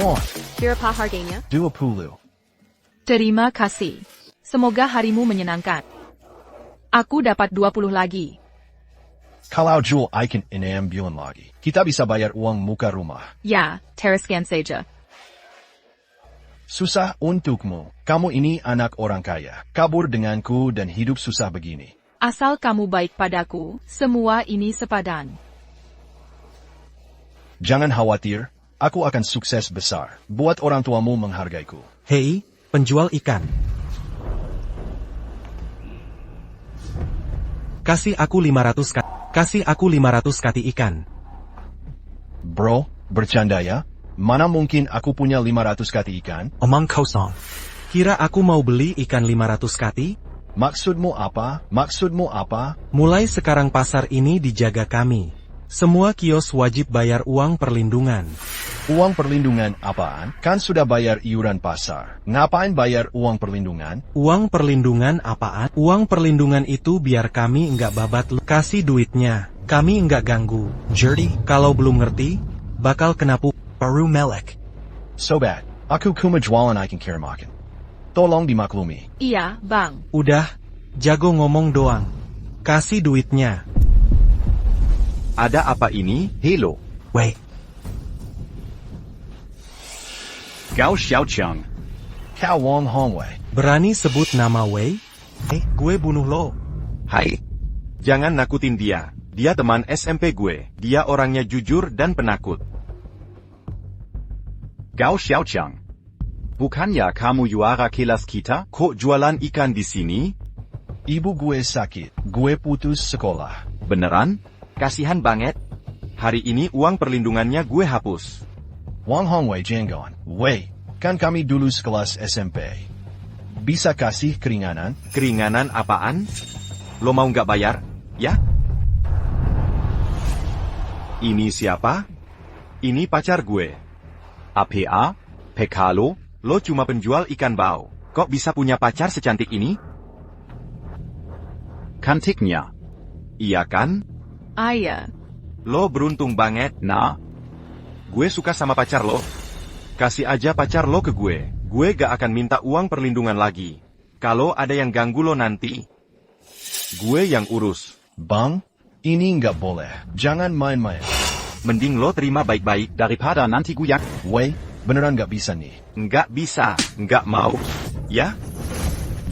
Oh, Berapa harganya? 20. Terima kasih. Semoga harimu menyenangkan. Aku dapat 20 lagi. Kalau jual ikan enam bulan lagi, kita bisa bayar uang muka rumah. Ya, teruskan saja. Susah untukmu. Kamu ini anak orang kaya. Kabur denganku dan hidup susah begini. Asal kamu baik padaku, semua ini sepadan. Jangan khawatir, aku akan sukses besar. Buat orang tuamu menghargaiku. Hei, penjual ikan. Kasih aku 500 kati ikan. Bro, bercanda ya? Mana mungkin aku punya 500 kati ikan? Omong kosong. Kira aku mau beli ikan 500 kati? Maksudmu apa? Maksudmu apa? Mulai sekarang pasar ini dijaga kami. Semua kios wajib bayar uang perlindungan. Uang perlindungan apaan? Kan sudah bayar iuran pasar. Ngapain bayar uang perlindungan? Uang perlindungan apaan? Uang perlindungan itu biar kami nggak babat. Kasih duitnya. Kami nggak ganggu. Jadi, kalau belum ngerti, bakal kena baru melek. Sobat, aku cuma jualan ikan kira makan. Tolong dimaklumi. Iya, Bang. Udah, jago ngomong doang. Kasih duitnya. Ada apa ini, Helo? Weh, Gao Xiaoqiang. Kau Wong Hongwei. berani sebut nama Wei? Gue bunuh lo. Hai. Jangan nakutin dia. Dia teman SMP gue. Dia orangnya jujur dan penakut. Gao Xiaoqiang. Bukannya kamu juara kelas kita? Kok jualan ikan di sini? Ibu gue sakit. Gue putus sekolah. Beneran? Kasihan banget. Hari ini uang perlindungannya gue hapus. Wong Hongwei Janggon. Wei, kan kami dulu sekelas SMP. Bisa kasih keringanan? Keringanan apaan? Lo mau nggak bayar? Ya? Ini siapa? Ini pacar gue. APA? Pekalo? Lo cuma penjual ikan bau. Kok bisa punya pacar secantik ini? Cantiknya. Iya kan? Ayah. Lo beruntung banget, nah. Gue suka sama pacar lo. Kasih aja pacar lo ke gue. Gue gak akan minta uang perlindungan lagi. Kalau ada yang ganggu lo nanti, gue yang urus. Bang, ini nggak boleh. Jangan main-main. Mending lo terima baik-baik daripada nanti gue yang... Wei, beneran nggak bisa nih. Nggak bisa, nggak mau. Ya?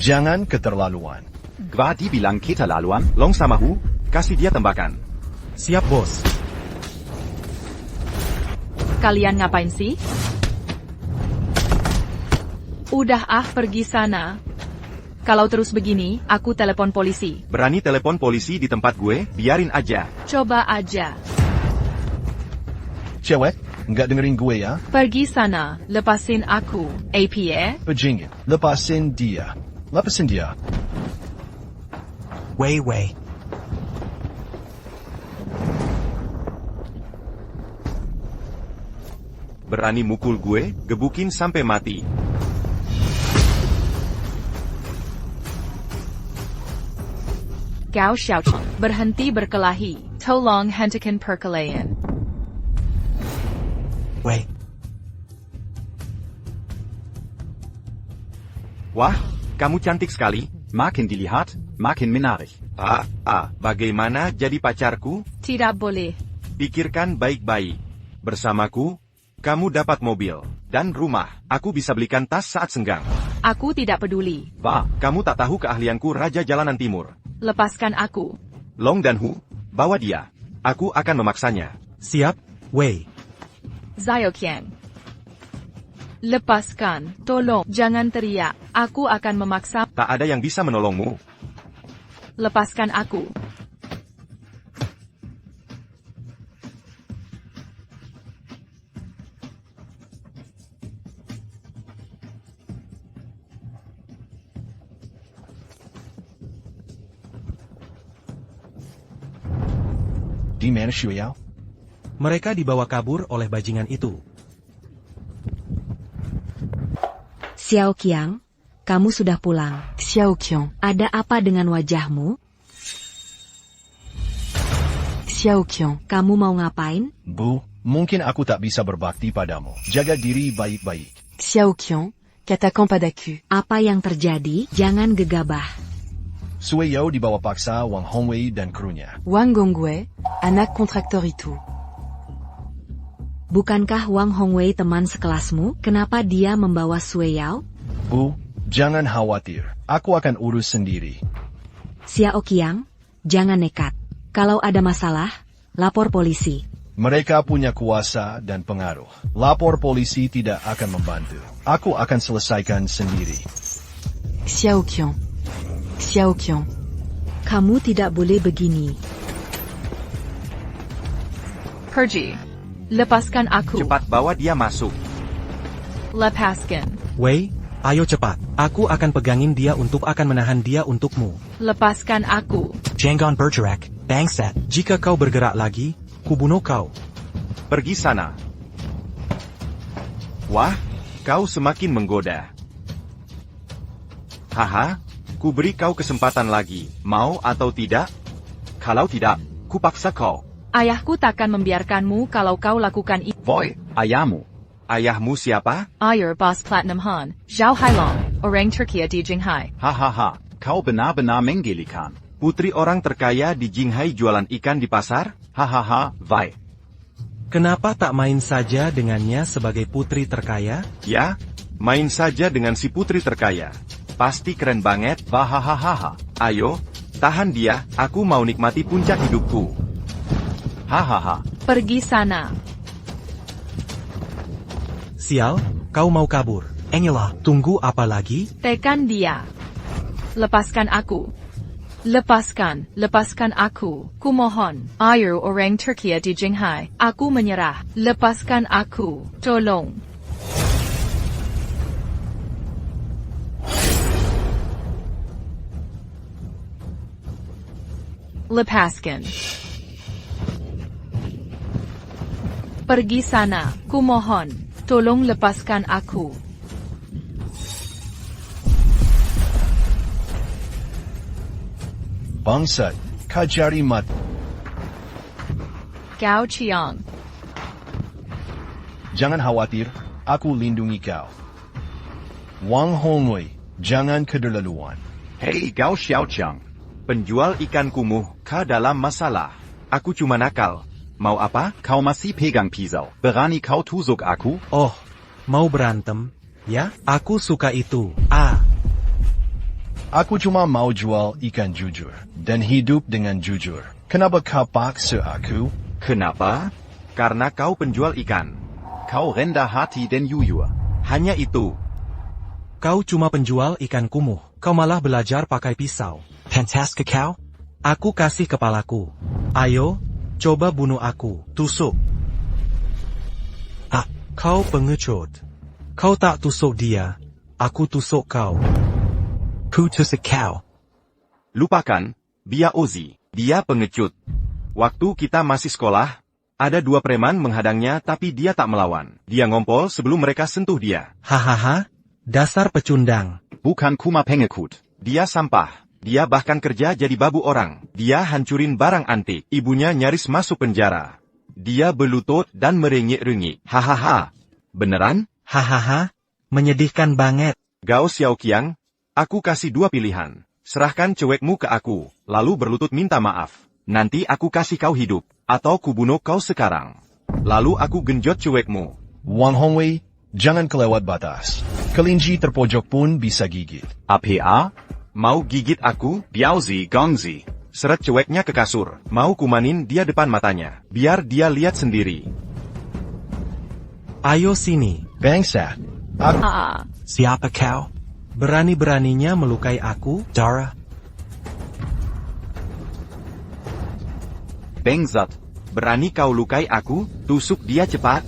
Jangan keterlaluan. Gua dibilang keterlaluan, long sama Hu, kasih dia tembakan. Siap, bos. Kalian ngapain sih? Udah pergi sana. Kalau terus begini, aku telepon polisi. Berani telepon polisi di tempat gue, biarin aja. Coba aja. Cewek, nggak dengerin gue ya? Pergi sana, lepasin aku. APA? Bajingin, lepasin dia. Lepasin dia. Wei. Berani mukul gue, gebukin sampai mati. Gao Xiaoqiang, berhenti berkelahi. Tolong hentikan perkelahian. Wei. Wah, kamu cantik sekali. Makin dilihat, makin menarik. Bagaimana jadi pacarku? Tidak boleh. Pikirkan baik-baik. Bersamaku, kamu dapat mobil dan rumah. Aku bisa belikan tas saat senggang. Aku tidak peduli. Kamu tak tahu keahlianku Raja Jalanan Timur. Lepaskan aku. Long dan Hu, bawa dia. Aku akan memaksanya. Siap, Wei. Xiaoqiang. Lepaskan, tolong, jangan teriak. Aku akan memaksa. Tak ada yang bisa menolongmu. Lepaskan aku. Di mana Xiao? Mereka dibawa kabur oleh bajingan itu. Xiaoqiang, kamu sudah pulang. Xiaoqiang. Ada apa dengan wajahmu? Xiaoqiang. Kamu mau ngapain? Bu, Mungkin aku tak bisa berbakti padamu. Jaga diri baik-baik. Xiaoqiang, Katakan padaku. Apa yang terjadi? Jangan gegabah. Sui Yao dibawa paksa Wang Hongwei dan krunya. Wang Gongwei, anak kontraktor itu. Bukankah Wang Hongwei teman sekelasmu? Kenapa dia membawa Sui Yao? Bu, jangan khawatir. Aku akan urus sendiri. Xiaoqiang, jangan nekat. Kalau ada masalah, lapor polisi. Mereka punya kuasa dan pengaruh. Lapor polisi tidak akan membantu. Aku akan selesaikan sendiri. Xiaoqiang. Xiaoqiang. Kamu tidak boleh begini. Pergi. Lepaskan aku. Cepat bawa dia masuk. Lepaskan. Wei, ayo cepat. Aku akan pegangin dia akan menahan dia untukmu. Lepaskan aku. Janggon Bergerac, bangsat. Jika kau bergerak lagi, kubunuh kau. Pergi sana. Wah, kau semakin menggoda. Haha, ku beri kau kesempatan lagi. Mau atau tidak? Kalau tidak, ku paksa kau. Ayahku takkan membiarkanmu kalau kau lakukan itu. Voi, ayahmu. Ayahmu siapa? Ayah Boss Platinum Han, Zhao Hailong, orang Turki di Jinghai. Hahaha, kau benar-benar menggelikan. Putri orang terkaya di Jinghai jualan ikan di pasar? Hahaha, Vai. Kenapa tak main saja dengannya sebagai putri terkaya? Ya, main saja dengan si putri terkaya. Pasti keren banget, hahaha. Ayo, tahan dia, aku mau nikmati puncak hidupku. Hahaha. Pergi sana. Sial, kau mau kabur. Angela, tunggu apa lagi? Tekan dia. Lepaskan aku. Lepaskan aku. Kumohon. Ayah orang Turki di Jinghai. Aku menyerah. Lepaskan aku. Tolong. Lepaskan. Pergi sana. Kumohon. Tolong lepaskan aku. Bangsat, kajari mat. Gao Qiang. Jangan khawatir, aku lindungi kau. Wang Hongwei, jangan keterlaluan. Hei Gao Xiaoqiang. Penjual ikan kumuh, kau dalam masalah. Aku cuma nakal. Mau apa? Kau masih pegang pisau. Berani kau tusuk aku? Oh, mau berantem? Ya, aku suka itu. Aku cuma mau jual ikan jujur, dan hidup dengan jujur. Kenapa kau paksa aku? Kenapa? Karena kau penjual ikan. Kau rendah hati dan yuyur. Hanya itu. Kau cuma penjual ikan kumuh. Kau malah belajar pakai pisau. Pentas ke kau? Aku kasih kepalaku. Ayo, coba bunuh aku. Tusuk. Kau pengecut. Kau tak tusuk dia. Aku tusuk kau. Ku tusuk kau. Lupakan, Bia Ozi. Dia pengecut. Waktu kita masih sekolah, ada dua preman menghadangnya tapi dia tak melawan. Dia ngompol sebelum mereka sentuh dia. Hahaha, dasar pecundang. Bukan kuma pengekut. Dia sampah. Dia bahkan kerja jadi babu orang. Dia hancurin barang antik. Ibunya nyaris masuk penjara. Dia berlutut dan merengek-rengek. Hahaha. Beneran? Hahaha, menyedihkan banget. Gao Xiaoqiang, aku kasih dua pilihan. Serahkan cewekmu ke aku, lalu berlutut minta maaf. Nanti aku kasih kau hidup, atau kubunuh kau sekarang. Lalu aku genjot cewekmu. Wang Hongwei, jangan kelewat batas. Kelinci terpojok pun bisa gigit. APA? Mau gigit aku? Biaozi Gongzi. Seret ceweknya ke kasur. Mau kumanin dia depan matanya. Biar dia lihat sendiri. Ayo sini. Bangsat. Siapa kau? Berani-beraninya melukai aku, Dara? Bangsat. Berani kau lukai aku? Tusuk dia cepat.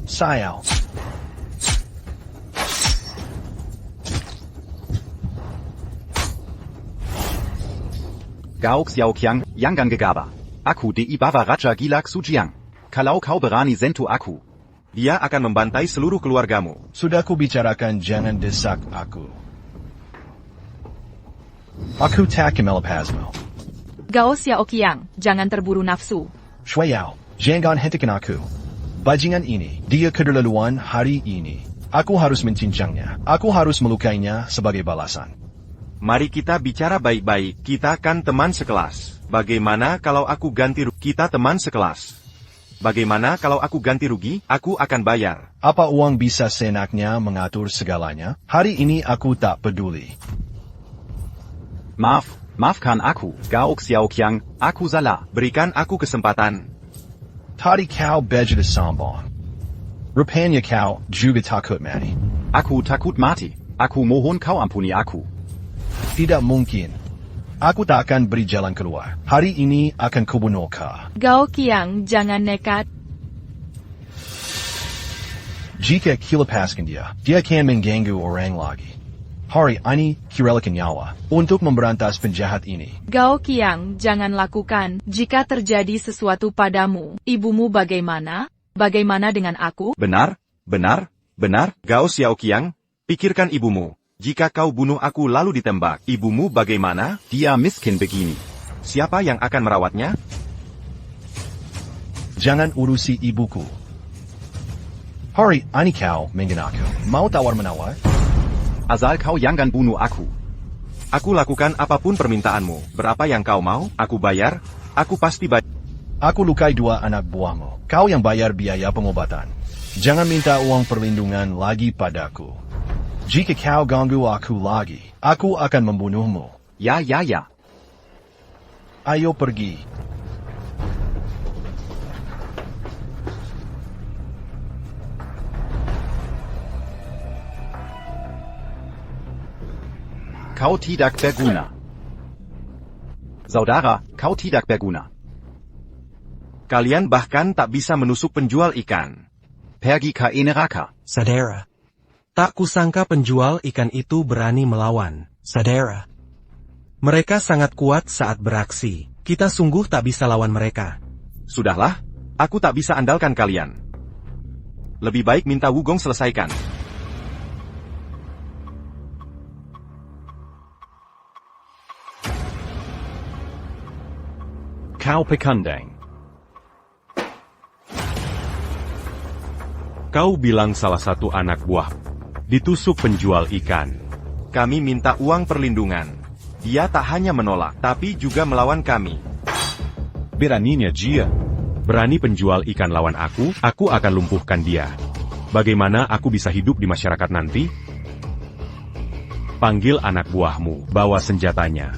Sayau. Gao Xiaoqiang, jangan gegabah. Aku di bawah Raja Gilak Sujiang. Kalau kau berani sentuh aku, dia akan membantai seluruh keluargamu. Sudah kubicarakan jangan desak aku. Aku tak melepasmu. Gao Xiaoqiang, jangan terburu nafsu. Shui Yao, jangan hentikan aku. Bajingan ini, dia keterlaluan hari ini. Aku harus mencincangnya. Aku harus melukainya sebagai balasan. Mari kita bicara baik-baik, kita kan teman sekelas. Bagaimana kalau aku ganti rugi? Kita teman sekelas. Bagaimana kalau aku ganti rugi? Aku akan bayar. Apa uang bisa seenaknya mengatur segalanya? Hari ini aku tak peduli. Maafkan aku, Gao Xiaoqiang, aku salah. Berikan aku kesempatan. Tadi kau begitu sombong. Rupanya kau juga takut mati. Aku takut mati. Aku mohon kau ampuni aku. Tidak mungkin. Aku tak akan beri jalan keluar. Hari ini akan kubunuh kau. Gao Qiang, jangan nekat. Jika kilepaskan dia akan mengganggu orang lagi. Hari ini kirelakan nyawa untuk memberantas penjahat ini. Gao Qiang, jangan lakukan. Jika terjadi sesuatu padamu, ibumu bagaimana? Bagaimana dengan aku? Benar. Gao Xiaoqiang, pikirkan ibumu. Jika kau bunuh aku lalu ditembak, ibumu bagaimana? Dia miskin begini. Siapa yang akan merawatnya? Jangan urusi ibuku. Hari ini kau menggina aku. Mau tawar-menawar? Asal kau jangan bunuh aku. Aku lakukan apapun permintaanmu. Berapa yang kau mau? Aku bayar. Aku pasti bayar. Aku lukai 2 anak buahmu. Kau yang bayar biaya pengobatan. Jangan minta uang perlindungan lagi padaku. Jika kau ganggu aku lagi, aku akan membunuhmu. Ya. Ayo pergi. Kau tidak berguna. Saudara, kau tidak berguna. Kalian bahkan tak bisa menusuk penjual ikan. Pergi ke neraka. Saudara. Tak kusangka penjual ikan itu berani melawan, saudara. Mereka sangat kuat saat beraksi. Kita sungguh tak bisa lawan mereka. Sudahlah, aku tak bisa andalkan kalian. Lebih baik minta Wugong selesaikan. Kau pekundang. Kau bilang salah satu anak buah ditusuk penjual ikan. Kami minta uang perlindungan. Dia tak hanya menolak, tapi juga melawan kami. Beraninya dia. Berani penjual ikan lawan aku akan lumpuhkan dia. Bagaimana aku bisa hidup di masyarakat nanti? Panggil anak buahmu, bawa senjatanya.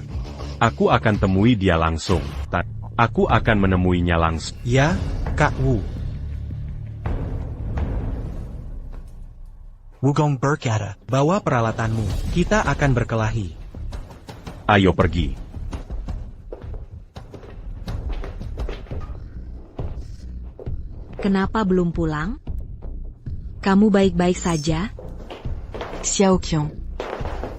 Aku akan temui dia langsung. Aku akan menemuinya langsung. Ya, Kak Wu. Wugong berkata, bawa peralatanmu, kita akan berkelahi. Ayo pergi. Kenapa belum pulang? Kamu baik-baik saja? Xiaoqiang.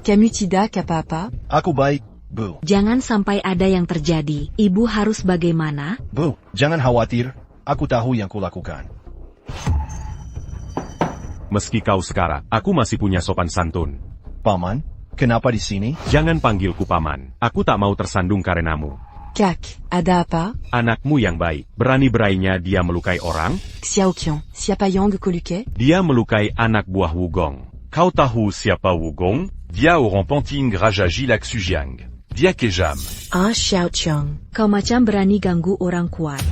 Kamu tidak apa-apa? Aku baik, Bu. Jangan sampai ada yang terjadi. Ibu harus bagaimana? Bu, jangan khawatir. Aku tahu yang kulakukan. Meski kau sekarat, aku masih punya sopan santun. Paman, kenapa di sini? Jangan panggilku paman. Aku tak mau tersandung karenamu. Kak, ada apa? Anakmu yang baik. Berani-beraninya dia melukai orang. Xiaoqiang, siapa yang kulukai? Dia melukai anak buah Wugong. Kau tahu siapa Wugong? Dia orang penting Raja Jilak Sujiang. Dia kejam. Xiaoqiang. Kau macam berani ganggu orang kuat.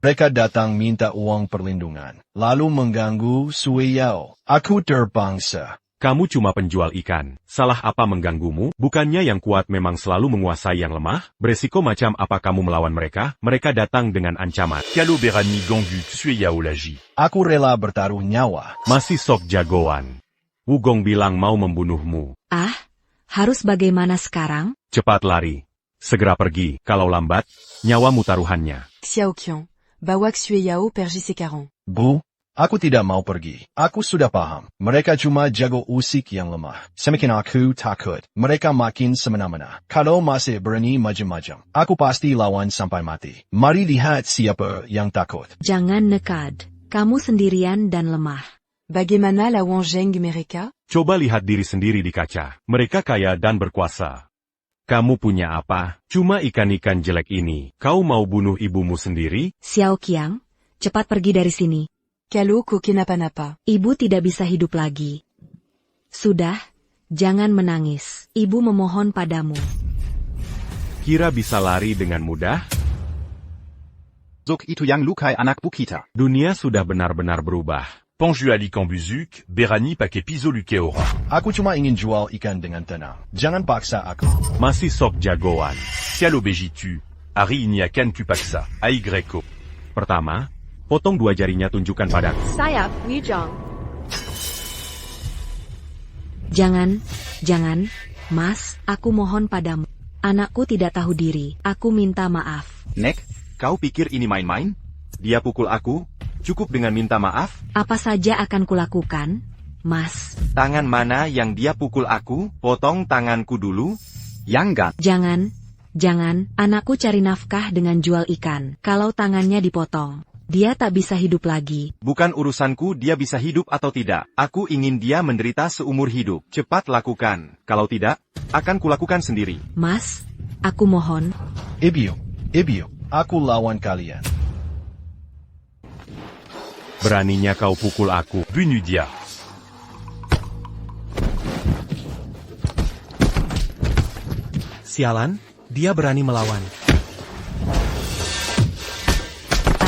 Mereka datang minta uang perlindungan, lalu mengganggu Sui Yao. Aku terbangsa. Kamu cuma penjual ikan. Salah apa mengganggumu? Bukannya yang kuat memang selalu menguasai yang lemah? Beresiko macam apa kamu melawan mereka? Mereka datang dengan ancaman. Kalau berani ganggu Sui Yao lagi. Aku rela bertaruh nyawa. Masih sok jagoan. Wugong bilang mau membunuhmu. Harus bagaimana sekarang? Cepat lari. Segera pergi. Kalau lambat, nyawamu taruhannya. Xiaoqiang. Bawa Xue Yao pergi sekarang. Bu, aku tidak mau pergi. Aku sudah paham. Mereka cuma jago usik yang lemah. Semakin aku takut, mereka makin semena-mena. Kalau masih berani macam-macam, aku pasti lawan sampai mati. Mari lihat siapa yang takut. Jangan nekad. Kamu sendirian dan lemah. Bagaimana lawan Zheng mereka? Coba lihat diri sendiri di kaca. Mereka kaya dan berkuasa. Kamu punya apa? Cuma ikan-ikan jelek ini. Kau mau bunuh ibumu sendiri? Xiao Qiang, cepat pergi dari sini. Kalau kau kenapa-napa? Ibu tidak bisa hidup lagi. Sudah, jangan menangis. Ibu memohon padamu. Kira bisa lari dengan mudah? Zuk itu yang lukai anakku kita. Dunia sudah benar-benar berubah. Panju Ali Kambuzuk, Berani pakai pisau luke ora. Aku cuma ingin jual ikan dengan tenang. Jangan paksa aku. Masih sok jagoan. Sialo bejitu, Ari ini akan kupaksa, Aigreko. Pertama, potong 2 jarinya tunjukkan padaku. Sayap, Wijong. Jangan, Mas, aku mohon padamu. Anakku tidak tahu diri, aku minta maaf. Nek, kau pikir ini main-main? Dia pukul aku? Cukup dengan minta maaf? Apa saja akan kulakukan, Mas? Tangan mana yang dia pukul aku? Potong tanganku dulu. Yanggan. Jangan, anakku cari nafkah dengan jual ikan. Kalau tangannya dipotong, dia tak bisa hidup lagi. Bukan urusanku dia bisa hidup atau tidak. Aku ingin dia menderita seumur hidup. Cepat lakukan. Kalau tidak, akan kulakukan sendiri. Mas, aku mohon. Ibu, aku lawan kalian. Beraninya kau pukul aku. Bunuh dia. Sialan, dia berani melawan.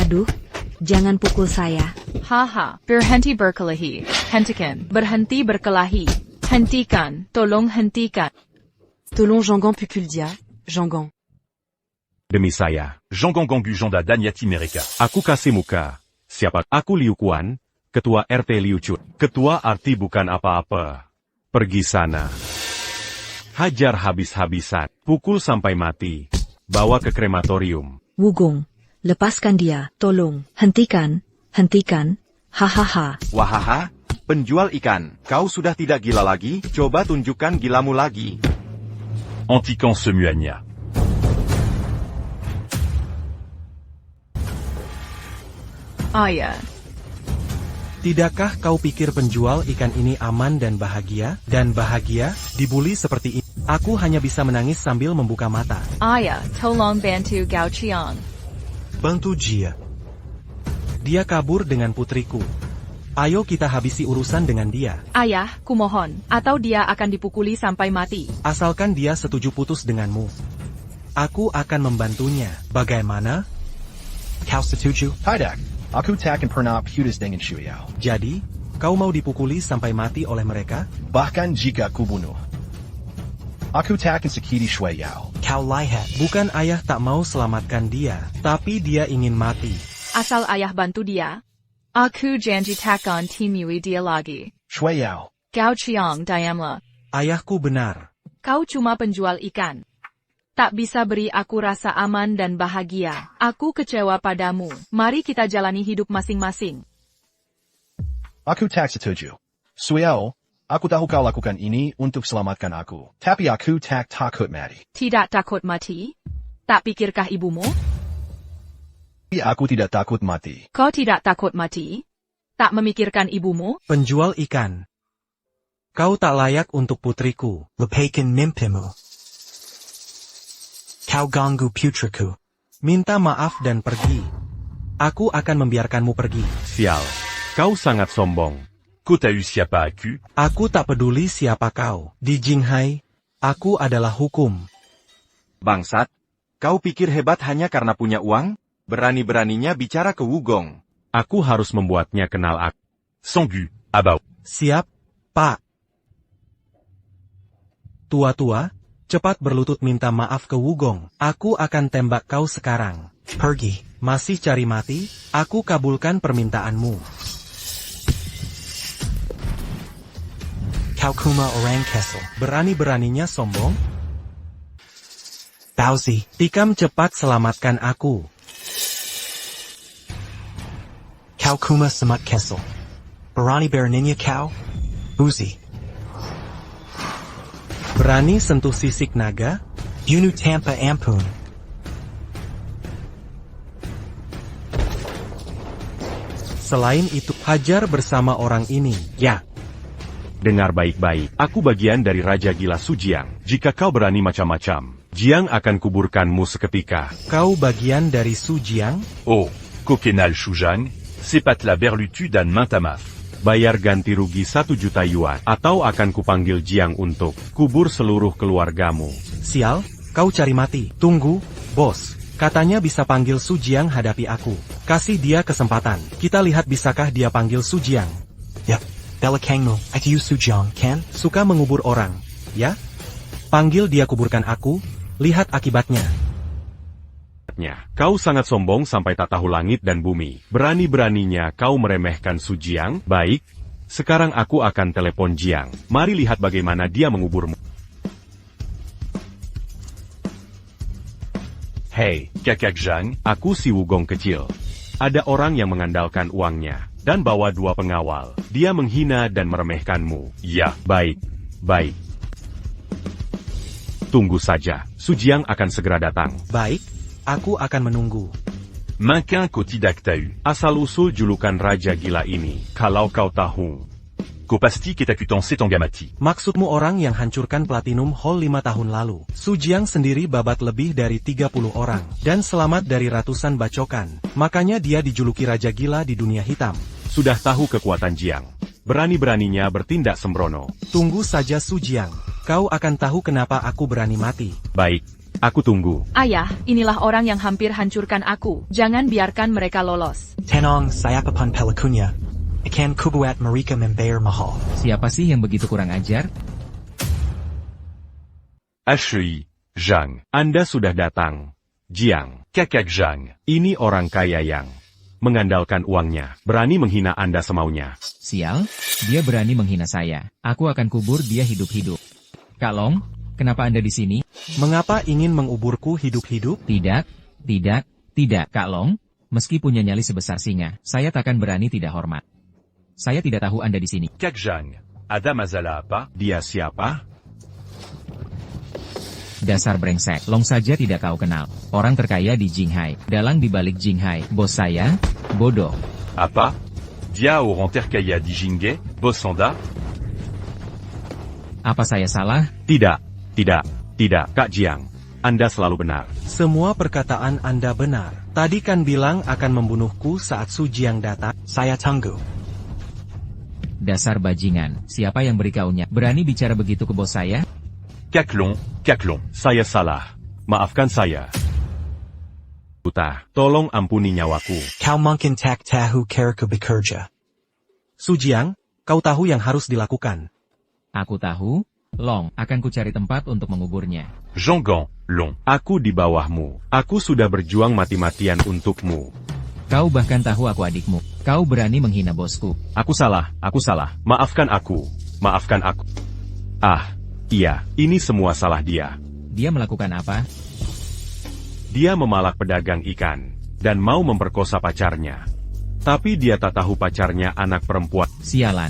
Aduh, jangan pukul saya. Haha, berhenti berkelahi. Hentikan, berhenti berkelahi. Hentikan, tolong hentikan. Tolong Jangan pukul dia, Jangan. Demi saya, Jangan Gangu Janda Danyati mereka. aku kasih muka. Siapa? Aku Liu Quan, Ketua RT Liu Chun. Ketua arti bukan apa-apa. Pergi sana. Hajar habis-habisan. Pukul sampai mati. Bawa ke krematorium. Wugong, lepaskan dia, tolong. Hentikan. Hahaha. Wahaha, penjual ikan. Kau sudah tidak gila lagi? Coba tunjukkan gilamu lagi. Antikan Semuanya. Ayah. Tidakkah kau pikir penjual ikan ini aman dan bahagia? Dibully seperti ini. Aku hanya bisa menangis sambil membuka mata. Ayah, tolong bantu Gao Qiang. Bantu dia. Dia kabur dengan putriku. Ayo kita habisi urusan dengan dia. Ayah, kumohon, atau dia akan dipukuli sampai mati. Asalkan dia setuju putus denganmu. Aku akan membantunya. Bagaimana? Kau setuju? Tidak. Aku takkan pernah putus dengan Shuyao. Jadi, kau mau dipukuli sampai mati oleh mereka? Bahkan jika ku bunuh. Aku takkan sakiti Shuyao. Kau lihat. Bukan ayah tak mau selamatkan dia, tapi dia ingin mati. Asal ayah bantu dia, aku janji takkan timui dia lagi. Shuyao. Gao Qiang diamlah. Ayahku benar. Kau cuma penjual ikan. Tak bisa beri aku rasa aman dan bahagia. Aku kecewa padamu. Mari kita jalani hidup masing-masing. Aku tak setuju. Shuyao, aku tahu kau lakukan ini untuk selamatkan aku. Tapi aku tak takut mati. Tidak takut mati? Tak pikirkah ibumu? Aku tidak takut mati. Kau tidak takut mati? Tak memikirkan ibumu? Penjual ikan. Kau tak layak untuk putriku. Lepaskan mimpimu. Kau ganggu putriku. Minta maaf dan pergi. Aku akan membiarkanmu pergi. Sial. Kau sangat sombong. Kau tahu siapa aku? Aku tak peduli siapa kau. Di Jinghai, aku adalah hukum. Bangsat. Kau pikir hebat hanya karena punya uang? Berani-beraninya bicara ke Wugong. Aku harus membuatnya kenal aku. Sangu, Abao. Siap, Pak. Tua-tua, cepat berlutut minta maaf ke Wugong. Aku akan tembak kau sekarang. Pergi. Masih cari mati? Aku kabulkan permintaanmu. Kau kuma orang Kessel. Berani-beraninya sombong? Bauzi, tikam cepat selamatkan aku. Kau kuma semat Kessel. Berani-beraninya kau? Uzi. Berani sentuh sisik naga? Yunu tanpa ampun. Selain itu, hajar bersama orang ini, ya. Dengar baik-baik, aku bagian dari Raja Gila Sujiang. Jika kau berani macam-macam, Jiang akan kuburkanmu seketika. Kau bagian dari Sujiang? Oh, Coquenal Shujang, c'est pas la berlutu dan Mantamaf. Bayar ganti rugi 1 juta yuan, atau akan kupanggil Jiang untuk kubur seluruh keluargamu. Sial, kau cari mati. Tunggu, bos. Katanya bisa panggil Sujiang hadapi aku. Kasih dia kesempatan. Kita lihat bisakah dia panggil Sujiang. Yap, Belakangmu, aku Sujiang, kan? Suka mengubur orang, ya? Panggil dia kuburkan aku, lihat akibatnya. Kau sangat sombong sampai tak tahu langit dan bumi. Berani-beraninya kau meremehkan Sujiang. Baik, sekarang aku akan telepon Jiang. Mari lihat bagaimana dia menguburmu. Hey, Kakak Zhang, Aku si Wugong kecil. Ada orang yang mengandalkan uangnya, dan bawa 2 pengawal. Dia menghina dan meremehkanmu. ya, Baik, baik. Tunggu saja, Sujiang akan segera datang. Baik, aku akan menunggu. Mankin ko tidak tahu. Asal-usul julukan Raja Gila ini, kalau kau tahu. Ko pasti kita kutan setengah mati. Maksudmu orang yang hancurkan Platinum Hall 5 tahun lalu. Sujiang sendiri babat lebih dari 30 orang, dan selamat dari ratusan bacokan. Makanya dia dijuluki Raja Gila di dunia hitam. Sudah tahu kekuatan Jiang. Berani-beraninya bertindak sembrono. Tunggu saja Sujiang. Kau akan tahu kenapa aku berani mati. Baik, aku tunggu. Ayah, inilah orang yang hampir hancurkan aku. Jangan biarkan mereka lolos. Tenang, saya papan pelakunya. Akan kubuat mereka membayar mahal. Siapa sih yang begitu kurang ajar? Ashui, Zhang, Anda sudah datang. Jiang, Kakak Zhang, ini orang kaya yang mengandalkan uangnya. Berani menghina Anda semaunya. Sial, dia berani menghina saya. Aku akan kubur dia hidup-hidup. Kak Long, kenapa Anda di sini? Mengapa ingin menguburku hidup-hidup? Tidak, Kak Long. Meski punya nyali sebesar singa, saya takkan berani tidak hormat. Saya tidak tahu Anda di sini. Kakak Zhang, ada masalah apa? Dia siapa? Dasar brengsek, Long saja tidak kau kenal. Orang terkaya di Jinghai, dalang di balik Jinghai. Bos saya, bodoh. Apa? Dia orang terkaya di Jingge, bos Sonda? Apa saya salah? Tidak, Kak Jiang. Anda selalu benar. Semua perkataan Anda benar. Tadi kan bilang akan membunuhku saat Sujiang datang. Saya tunggu. Dasar bajingan, siapa yang berikaunya? Berani bicara begitu ke bos saya? Kak Long, Saya salah. Maafkan saya. Buta, tolong ampuni nyawaku. Kau mungkin tak tahu caraku bekerja. Sujiang, kau tahu yang harus dilakukan. Aku tahu, Long, akan ku cari tempat untuk menguburnya. Zhonggang, Long. Aku di bawahmu. Aku sudah berjuang mati-matian untukmu. Kau bahkan tahu aku adikmu. Kau berani menghina bosku. Aku salah. Maafkan aku. Ah, iya, ini semua salah dia. Dia melakukan apa? Dia memalak pedagang ikan, dan mau memperkosa pacarnya. Tapi dia tak tahu pacarnya anak perempuan. Sialan.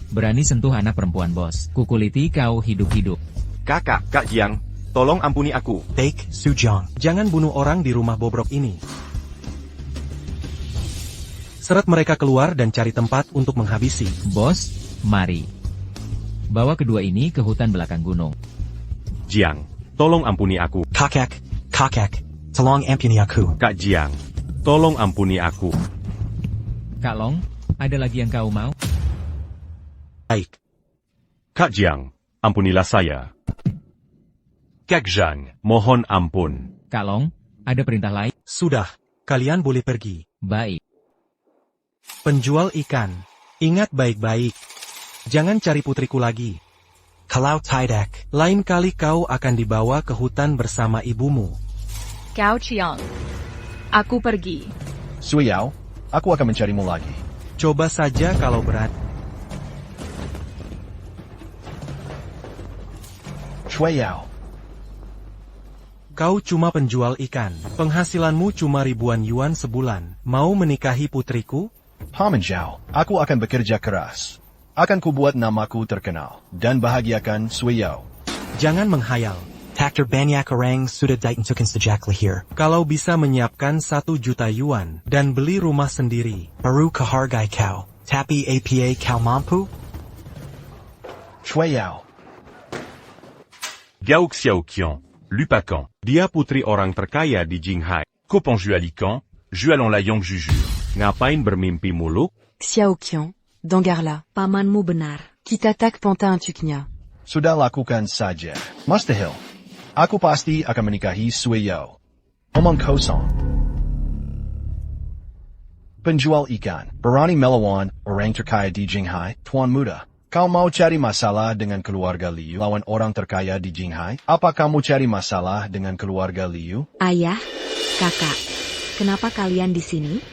Berani sentuh anak perempuan bos. Kukuliti kau hidup-hidup. Kak Jiang, tolong ampuni aku. Baik, Sujiang. Jangan bunuh orang di rumah bobrok ini. Seret mereka keluar dan cari tempat untuk menghabisi. Bos, mari. Bawa kedua ini ke hutan belakang gunung. Jiang, tolong ampuni aku. Kakak, tolong ampuni aku. Kak Jiang, tolong ampuni aku. Kak Long, ada lagi yang kau mau? Baik. Kak Jiang, ampunilah saya. Kak Zhang, Mohon ampun. Kak Long, ada perintah lain? Sudah, kalian boleh pergi. Baik. Penjual ikan, ingat baik-baik. Jangan cari putriku lagi. Kalau tidak, Lain kali kau akan dibawa ke hutan bersama ibumu. Gao Qiang. Aku pergi. Sui Yao, aku akan mencarimu lagi. Coba saja kalau berani. Shui Yao, Kau cuma penjual ikan. Penghasilanmu cuma ribuan yuan sebulan. Mau menikahi putriku? Paman Zhao, aku akan bekerja keras. Akan kubuat namaku terkenal, dan bahagiakan Sui Yao. Jangan menghayal. Takdir banyak orang sudah ditentukan sejak lahir. Kalau bisa menyiapkan 1 juta yuan dan beli rumah sendiri. Baru kehargai kau. Tapi apa kau mampu? Cui Yao. Gao Xiaoqian, Lupacan. Dia putri orang terkaya di Jinghai. Copan Jualican, Jualon Layong Jujur. Ngapain bermimpi muluk? Xiaoqian, Dangarla. Pamanmu benar. Kitatak Pantain Tuknya. Sudah lakukan saja. Mustahil. Aku pasti akan menikahi Sui Yao. Omong kosong. Penjual ikan, berani melawan orang terkaya di Jinghai, Tuan Muda. Kau mau cari masalah dengan keluarga Liu lawan orang terkaya di Jinghai? Apa kamu cari masalah dengan keluarga Liu? Ayah, kakak, kenapa kalian di sini?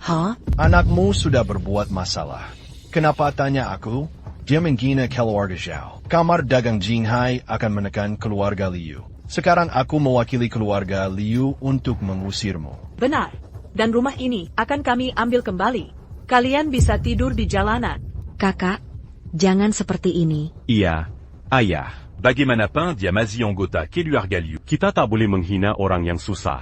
Hah? Anakmu sudah berbuat masalah. Kenapa tanya aku? Dia menghina keluarga Zhao. Kamar dagang Jinghai akan menekan keluarga Liu. Sekarang aku mewakili keluarga Liu untuk mengusirmu. Benar. Dan rumah ini akan kami ambil kembali. Kalian bisa tidur di jalanan. Kakak, jangan seperti ini. Iya, ayah. Bagaimanapun dia masih anggota keluarga Liu. Kita tak boleh menghina orang yang susah.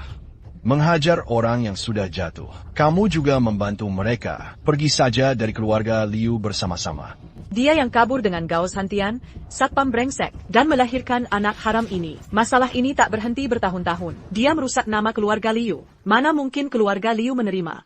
Menghajar orang yang sudah jatuh. Kamu juga membantu mereka. Pergi saja dari keluarga Liu bersama-sama. Dia yang kabur dengan Gao Santian, satpam brengsek, dan melahirkan anak haram ini. Masalah ini tak berhenti bertahun-tahun. Dia merusak nama keluarga Liu. Mana mungkin keluarga Liu menerima?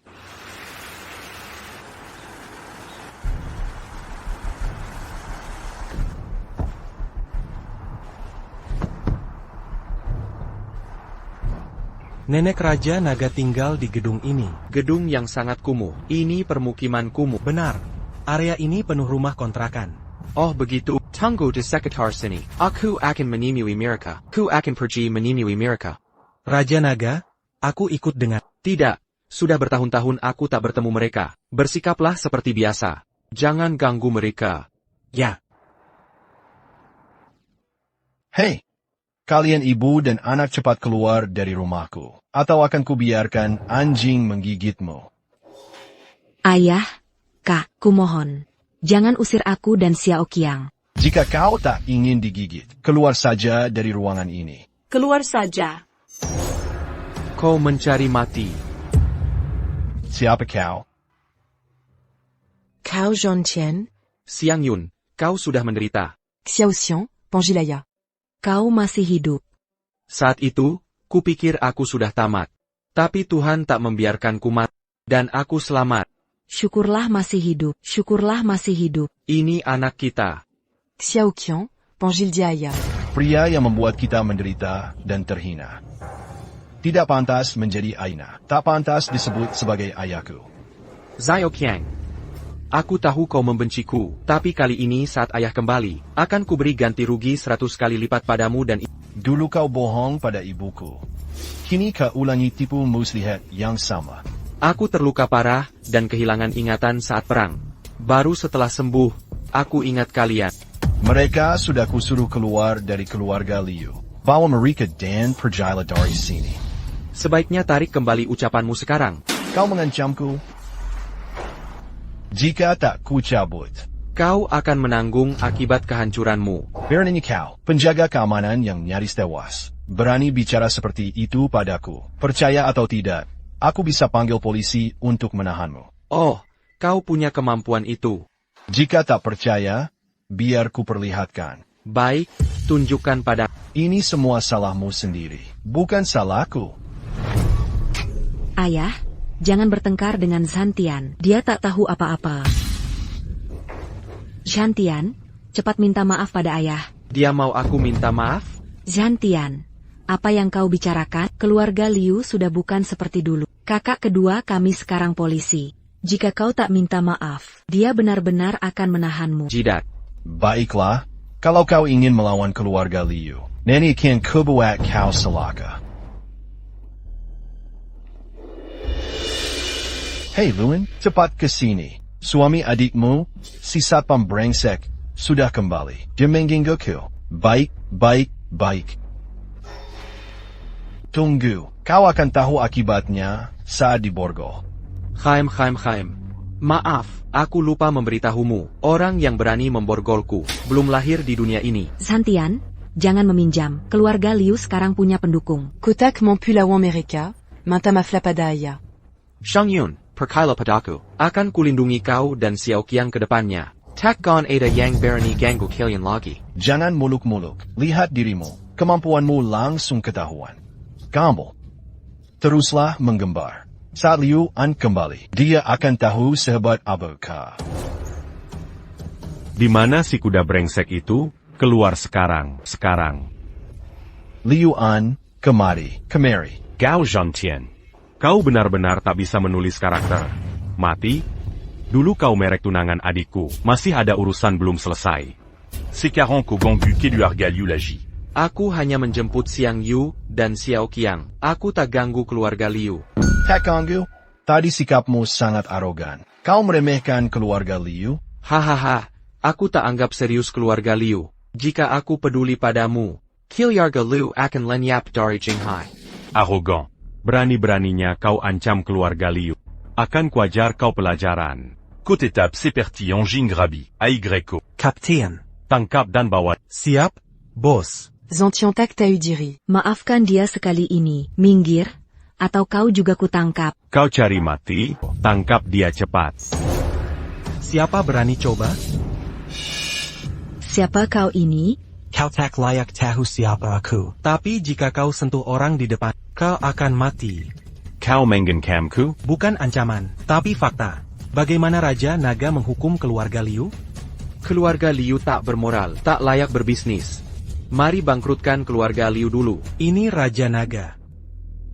Nenek Raja Naga tinggal di gedung ini. Gedung yang sangat kumuh. Ini permukiman kumuh. Benar. Area ini penuh rumah kontrakan. Oh begitu. Tunggu di sekitar sini. Aku akan menemui mereka. Aku akan pergi menemui mereka. Raja Naga, aku ikut dengan... Tidak. Sudah bertahun-tahun aku tak bertemu mereka. Bersikaplah seperti biasa. Jangan ganggu mereka. Ya. Hei, kalian ibu dan anak cepat keluar dari rumahku. Atau akan kubiarkan anjing menggigitmu. Ayah, Kak, kumohon. Jangan usir aku dan Xiao Qiang. Jika kau tak ingin digigit, keluar saja dari ruangan ini. Keluar saja. Kau mencari mati. Siapa kau? Cao Zhontian. Xiang Yun, kau sudah menderita. Xiao Xiang, Pangilaya. Kau masih hidup. Saat itu, kupikir aku sudah tamat. Tapi Tuhan tak membiarkanku mati. Dan aku selamat. Syukurlah masih hidup. Syukurlah masih hidup. Ini anak kita. Xiao Qiang, Pangilaya. Pria yang membuat kita menderita dan terhina. Tidak pantas menjadi Aina. Tak pantas disebut sebagai ayahku. Xiao Qiang. Aku tahu kau membenciku, tapi kali ini saat ayah kembali, akan kuberi ganti rugi 100 kali lipat padamu dan... Dulu kau bohong pada ibuku. Kini kau ulangi tipu muslihat yang sama. Aku terluka parah dan kehilangan ingatan saat perang. Baru setelah sembuh, aku ingat kalian. Mereka sudah kusuruh keluar dari keluarga Liu. Bawa mereka dan pergilah dari sini. Sebaiknya tarik kembali ucapanmu sekarang. Kau mengancamku. Jika tak kucabut, kau akan menanggung akibat kehancuranmu. Beraninya kau, penjaga keamanan yang nyaris tewas, berani bicara seperti itu padaku. Percaya atau tidak, aku bisa panggil polisi untuk menahanmu. Oh, kau punya kemampuan itu. Jika tak percaya, biar ku perlihatkan. Baik, tunjukkan pada... Ini semua salahmu sendiri, bukan salahku. Ayah, jangan bertengkar dengan Zhantian. Dia tak tahu apa-apa. Zhantian, cepat minta maaf pada ayah. Dia mau aku minta maaf? Zhantian, apa yang kau bicarakan? Keluarga Liu sudah bukan seperti dulu. Kakak kedua kami sekarang polisi. Jika kau tak minta maaf, dia benar-benar akan menahanmu. Jidat. Baiklah, kalau kau ingin melawan keluarga Liu, nenek akan kubuat kau celaka. Hei Luan, cepat ke sini. Suami adikmu, si satpam brengsek, sudah kembali. Dia menggangguku. Baik, baik, baik. Tunggu, kau akan tahu akibatnya saat diborgol. Chaim. Maaf, aku lupa memberitahumu. Orang yang berani memborgolku belum lahir di dunia ini. Zhantian, jangan meminjam. Keluarga Liu sekarang punya pendukung. Kotak mampu lawan mereka, manta mafla pada ayah. Shang Yun, perkailah padaku. Akan kulindungi kau dan Xiao Qiang ke depannya. Takkan ada yang berani ganggu kalian lagi. Jangan muluk-muluk. Lihat dirimu. Kemampuanmu langsung ketahuan. Gamble. Teruslah menggembar. Saat Liu An kembali, dia akan tahu sehebat apakah. Di mana si kuda brengsek itu? Keluar sekarang. Liu An, kemari. Gao Zhantian. Kau benar-benar tak bisa menulis karakter. Mati? Dulu kau merek tunangan adikku. Masih ada urusan belum selesai. C'est 40 qu'au Gangu quai du Argaliu Lagi. Aku hanya menjemput Xiang Yu dan Xiao Qiang. Aku tak ganggu keluarga Liu. Tak ganggu? Tadi sikapmu sangat arogan. Kau meremehkan keluarga Liu? Hahaha, aku tak anggap serius keluarga Liu. Jika aku peduli padamu, keluarga Liu akan lenyap dari Jinghai. Arrogant. Berani-beraninya kau ancam keluarga Liu. Akan kuajar kau pelajaran. Côte étape Seperti Anjing Grabi, Aigreko. Kapten. Tangkap dan bawa. Siap, bos. Zantiantak Taudiri. Maafkan dia sekali ini. Minggir, atau kau juga kutangkap. Kau cari mati, tangkap dia cepat. Siapa berani coba? Siapa kau ini? Kau tak layak tahu siapa aku. Tapi jika kau sentuh orang di depan, kau akan mati. Kau menggenkamku? Bukan ancaman, tapi fakta. Bagaimana Raja Naga menghukum keluarga Liu? Keluarga Liu tak bermoral, tak layak berbisnis. Mari bangkrutkan keluarga Liu dulu. Ini Raja Naga.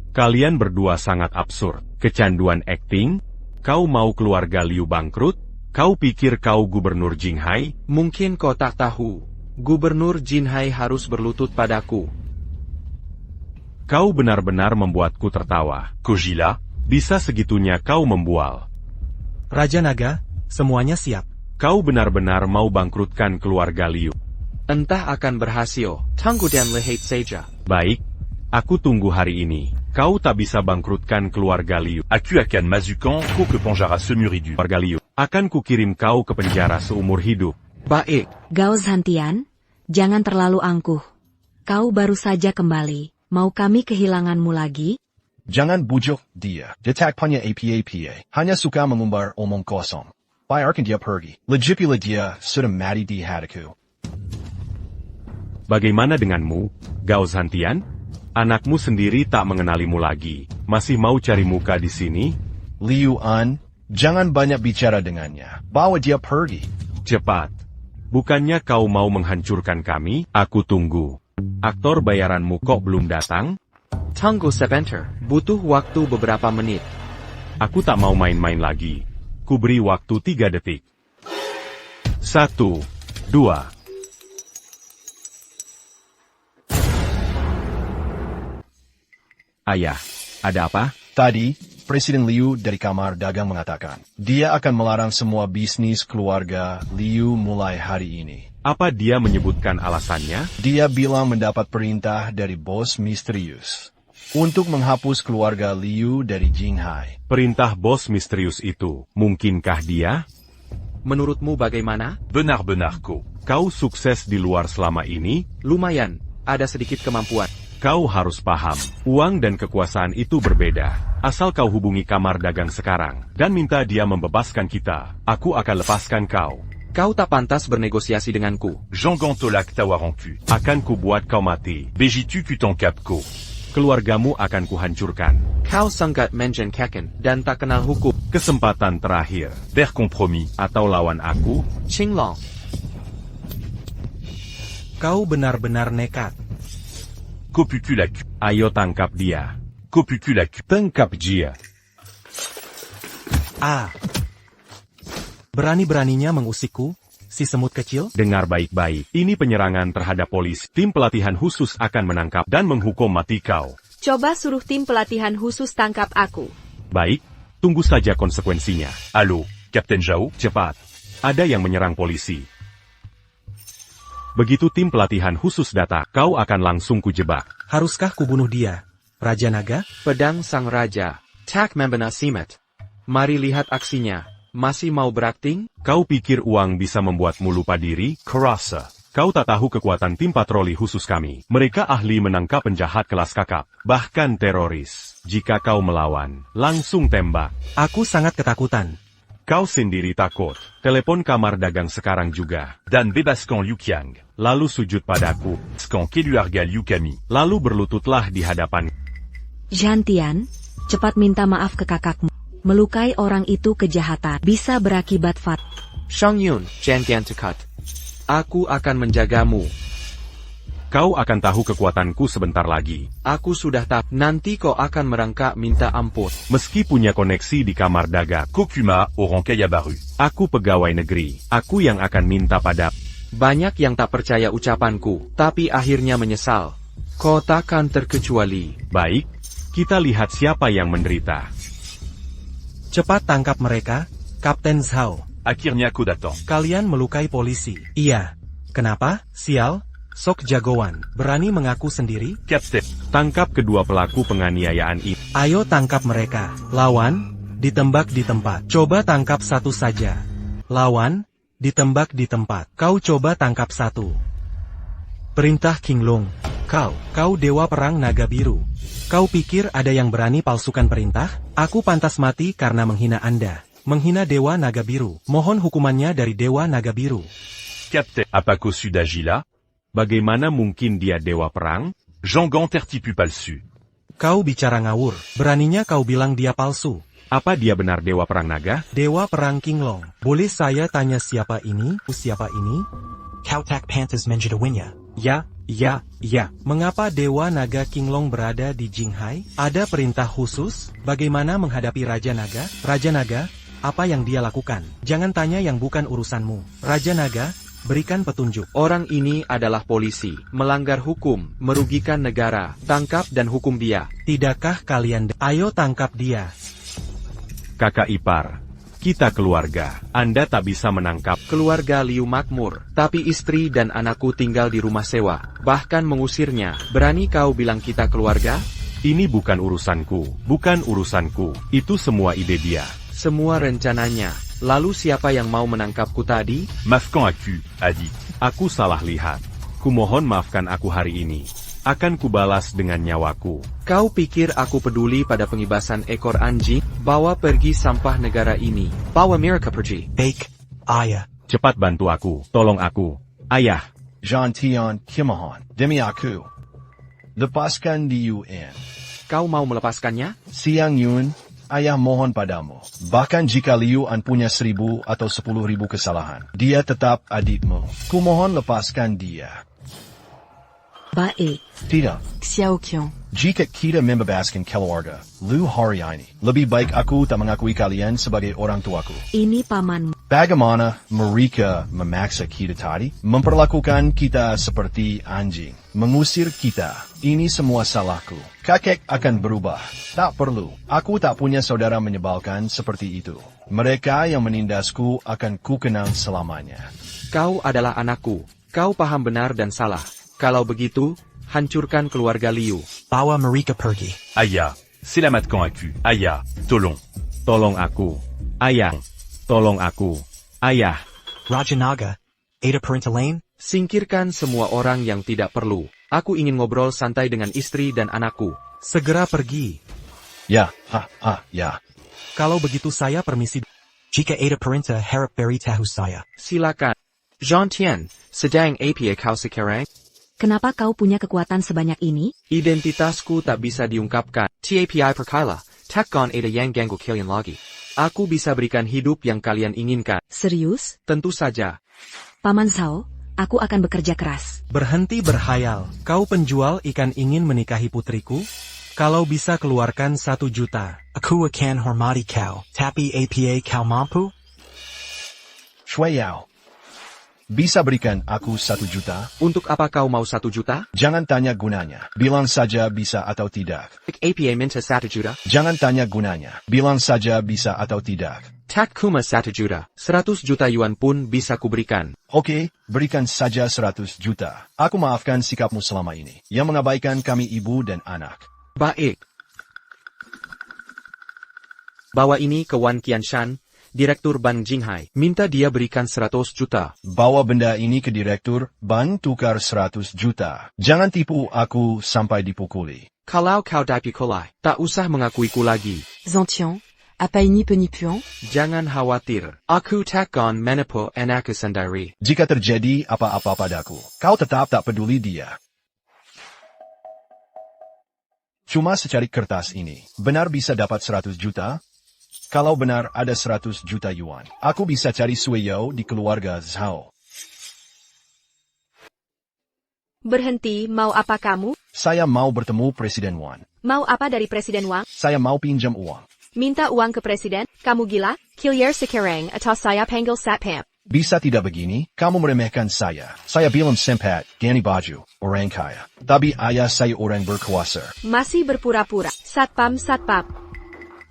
Kalian berdua sangat absurd. Kecanduan akting? Kau mau keluarga Liu bangkrut? Kau pikir kau gubernur Jinghai? Mungkin kau tak tahu. Gubernur Jinghai harus berlutut padaku. Kau benar-benar membuatku tertawa. Kojila? Bisa segitunya kau membual. Raja Naga, semuanya siap. Kau benar-benar mau bangkrutkan keluarga Liu. Entah akan berhasil, tunggu dan lihat saja. Baik, aku tunggu hari ini. Kau tak bisa bangkrutkan keluarga Liu. Aku akan mazukan ko ke penjara semuridu. Keluarga Liu, akan kukirim kau ke penjara seumur hidup. Baik. Gao Zhantian, jangan terlalu angkuh. Kau baru saja kembali. Mau kami kehilanganmu lagi? Jangan bujuk dia. Detakpannya apa-apa. Hanya suka mengumbar omong kosong. Biarkan dia pergi. Lagipula dia sudah mati di hatiku. Bagaimana denganmu, Gao Zhantian? Anakmu sendiri tak mengenalimu lagi. Masih mau cari muka di sini? Liu An, jangan banyak bicara dengannya. Bawa dia pergi. Cepat. Bukannya kau mau menghancurkan kami? Aku tunggu. Aktor bayaranmu kok belum datang? Tunggu sebentar. Butuh waktu beberapa menit. Aku tak mau main-main lagi. Ku beri waktu 3 detik. 1, 2. Ayah, ada apa? Tadi, Presiden Liu dari Kamar Dagang mengatakan, dia akan melarang semua bisnis keluarga Liu mulai hari ini. Apa dia menyebutkan alasannya? Dia bilang mendapat perintah dari bos misterius untuk menghapus keluarga Liu dari Jinghai. Perintah bos misterius itu, mungkinkah dia? Menurutmu bagaimana? Benar-benar ko. Kau sukses di luar selama ini? Lumayan, ada sedikit kemampuan. Kau harus paham, uang dan kekuasaan itu berbeda. Asal kau hubungi Kamar Dagang sekarang, dan minta dia membebaskan kita, aku akan lepaskan kau. Kau tak pantas bernegosiasi denganku. Jean Gantolak tawaranku. Akan kubuat kau mati. Begitu ku tangkapku. Keluargamu akan kuhancurkan. Kau sangat menjengkelkan dan tak kenal hukum. Kesempatan terakhir. Vers compromis. Atau lawan aku. Qinglong. Kau benar-benar nekat. Kopukulaku. Ayo tangkap dia. Kopukulaku. Tangkap dia. Berani-beraninya mengusikku, si semut kecil? Dengar baik-baik, ini penyerangan terhadap polisi. Tim pelatihan khusus akan menangkap dan menghukum mati kau. Coba suruh tim pelatihan khusus tangkap aku. Baik, tunggu saja konsekuensinya. Halo, Kapten Zhao, cepat. Ada yang menyerang polisi. Begitu tim pelatihan khusus datang, kau akan langsung kujebak. Haruskah kubunuh dia, Raja Naga? Pedang Sang Raja, Tak Membena Simet. Mari lihat aksinya. Masih mau berakting? Kau pikir uang bisa membuatmu lupa diri? Kurasa. Kau tak tahu kekuatan tim patroli khusus kami. Mereka ahli menangkap penjahat kelas kakap, bahkan teroris. Jika kau melawan, langsung tembak. Aku sangat ketakutan. Kau sendiri takut. Telepon kamar dagang sekarang juga. Dan bebaskan Liu Qiang. Lalu sujud padaku. Bebaskan keluarga Liu Kami. Lalu berlututlah di hadapan. Zhantian, cepat minta maaf ke kakakmu. Melukai orang itu kejahatan. Bisa berakibat fatal. Shang Yun, Zhantian Tekat. Aku akan menjagamu. Kau akan tahu kekuatanku sebentar lagi. Aku sudah tahu. Nanti kau akan merangkak minta ampun. Meski punya koneksi di kamar dagang. Kokuma, orang kaya baru. Aku pegawai negeri. Aku yang akan minta pada. Banyak yang tak percaya ucapanku, tapi akhirnya menyesal. Kau takkan terkecuali. Baik, kita lihat siapa yang menderita. Cepat tangkap mereka, Kapten Zhao. Akhirnya aku datang. Kalian melukai polisi. Iya. Kenapa? Sial? Sok jagoan. Berani mengaku sendiri? Kapten. Tangkap kedua pelaku penganiayaan ini. Ayo tangkap mereka. Lawan, ditembak di tempat. Coba tangkap satu saja. Lawan, ditembak di tempat. Kau coba tangkap satu. Perintah King Long. Kau dewa perang naga biru. Kau pikir ada yang berani palsukan perintah? Aku pantas mati karena menghina Anda. Menghina Dewa Naga Biru. Mohon hukumannya dari Dewa Naga Biru. Captain, apakah sudah gila? Bagaimana mungkin dia dewa perang? Jangan tertipu palsu. Kau bicara ngawur. Beraninya kau bilang dia palsu. Apa dia benar dewa perang naga? Dewa perang King Long. Boleh saya tanya siapa ini? Siapa ini? Kau tak pantas menjadinya. Ya. Mengapa Dewa Naga King Long berada di Jinghai? Ada perintah khusus? Bagaimana menghadapi Raja Naga? Raja Naga? Apa yang dia lakukan? Jangan tanya yang bukan urusanmu. Raja Naga, berikan petunjuk. Orang ini adalah polisi, melanggar hukum, merugikan negara. Tangkap dan hukum dia. Tidakkah kalian? Ayo tangkap dia. Kakak ipar, kita keluarga. Anda tak bisa menangkap. Keluarga Liu makmur, tapi istri dan anakku tinggal di rumah sewa. Bahkan mengusirnya. Berani kau bilang kita keluarga? Ini bukan urusanku. Bukan urusanku. Itu semua ide dia. Semua rencananya. Lalu siapa yang mau menangkapku tadi? Maafkan aku, adik. Aku salah lihat. Kumohon maafkan aku hari ini. Akan kubalas dengan nyawaku. Kau pikir aku peduli pada pengibasan ekor anjing? Bawa pergi sampah negara ini. Bawa mereka pergi. Baik, ayah. Cepat bantu aku. Tolong aku. Ayah. Zhantian, kumohon. Demi aku. Lepaskan di UN. Kau mau melepaskannya? Siang Yun. Ayah mohon padamu, bahkan jika Liu An punya 1.000 atau 10.000 kesalahan, dia tetap adikmu. Kumohon lepaskan dia. Baik. Tidak. Xiao Qiong. Jika kita membebaskan keluarga Liu hari ini, lebih baik aku tak mengakui kalian sebagai orang tuaku. Ini pamanmu. Bagaimana mereka memaksa kita tadi? Memperlakukan kita seperti anjing. Mengusir kita. Ini semua salahku. Kakek akan berubah. Tak perlu. Aku tak punya saudara menyebalkan seperti itu. Mereka yang menindasku akan kukenang selamanya. Kau adalah anakku. Kau paham benar dan salah. Kalau begitu, hancurkan keluarga Liu. Bawa mereka pergi. Ayah, selamatkan aku. Ayah, tolong. Tolong aku. Ayah. Tolong aku. Ayah. Raja Naga, ada perintah lain? Singkirkan semua orang yang tidak perlu. Aku ingin ngobrol santai dengan istri dan anakku. Segera pergi. Ya. Kalau begitu saya permisi. Jika ada perintah harap beritahu saya. Silakan. Zhantian, sedang apa kau sekarang? Kenapa kau punya kekuatan sebanyak ini? Identitasku tak bisa diungkapkan. TAPI perkala, takkan ada yang ganggu kalian lagi. Aku bisa berikan hidup yang kalian inginkan. Serius? Tentu saja. Paman Zhao, aku akan bekerja keras. Berhenti berhayal. Kau penjual ikan ingin menikahi putriku? Kalau bisa keluarkan 1 juta. Aku akan hormati kau. Tapi apa kau mampu? Shui Yao. Bisa berikan aku 1 juta? Untuk apa kau mau 1 juta? Jangan tanya gunanya. Bilang saja bisa atau tidak. APA minta 1 juta? Jangan tanya gunanya. Bilang saja bisa atau tidak. Tak kuma 1 juta. 100 juta yuan pun bisa kuberikan. Oke, berikan saja 100 juta. Aku maafkan sikapmu selama ini, yang mengabaikan kami ibu dan anak. Baik. Bawa ini ke Wan Qianshan. Direktur Ban Jinghai, minta dia berikan 100 juta. Bawa benda ini ke direktur, Ban tukar 100 juta. Jangan tipu aku sampai dipukuli. Kalau kau dipukulai, tak usah mengakuiku lagi. Zantian, apa ini penipuan? Jangan khawatir, aku takkan menipu anakku sendiri. Jika terjadi apa-apa padaku, kau tetap tak peduli dia. Cuma secari kertas ini, benar bisa dapat 100 juta? Kalau benar ada 100 juta yuan, aku bisa cari Suiyou di keluarga Zhao. Berhenti, mau apa kamu? Saya mau bertemu Presiden Wan. Mau apa dari Presiden Wang? Saya mau pinjam uang. Minta uang ke Presiden? Kamu gila? Kilir sekarang atau saya panggil Satpam. Bisa tidak begini? Kamu meremehkan saya. Saya bilang sempat, ganti baju, orang kaya. Tapi ayah saya orang berkuasa. Masih berpura-pura. Satpam.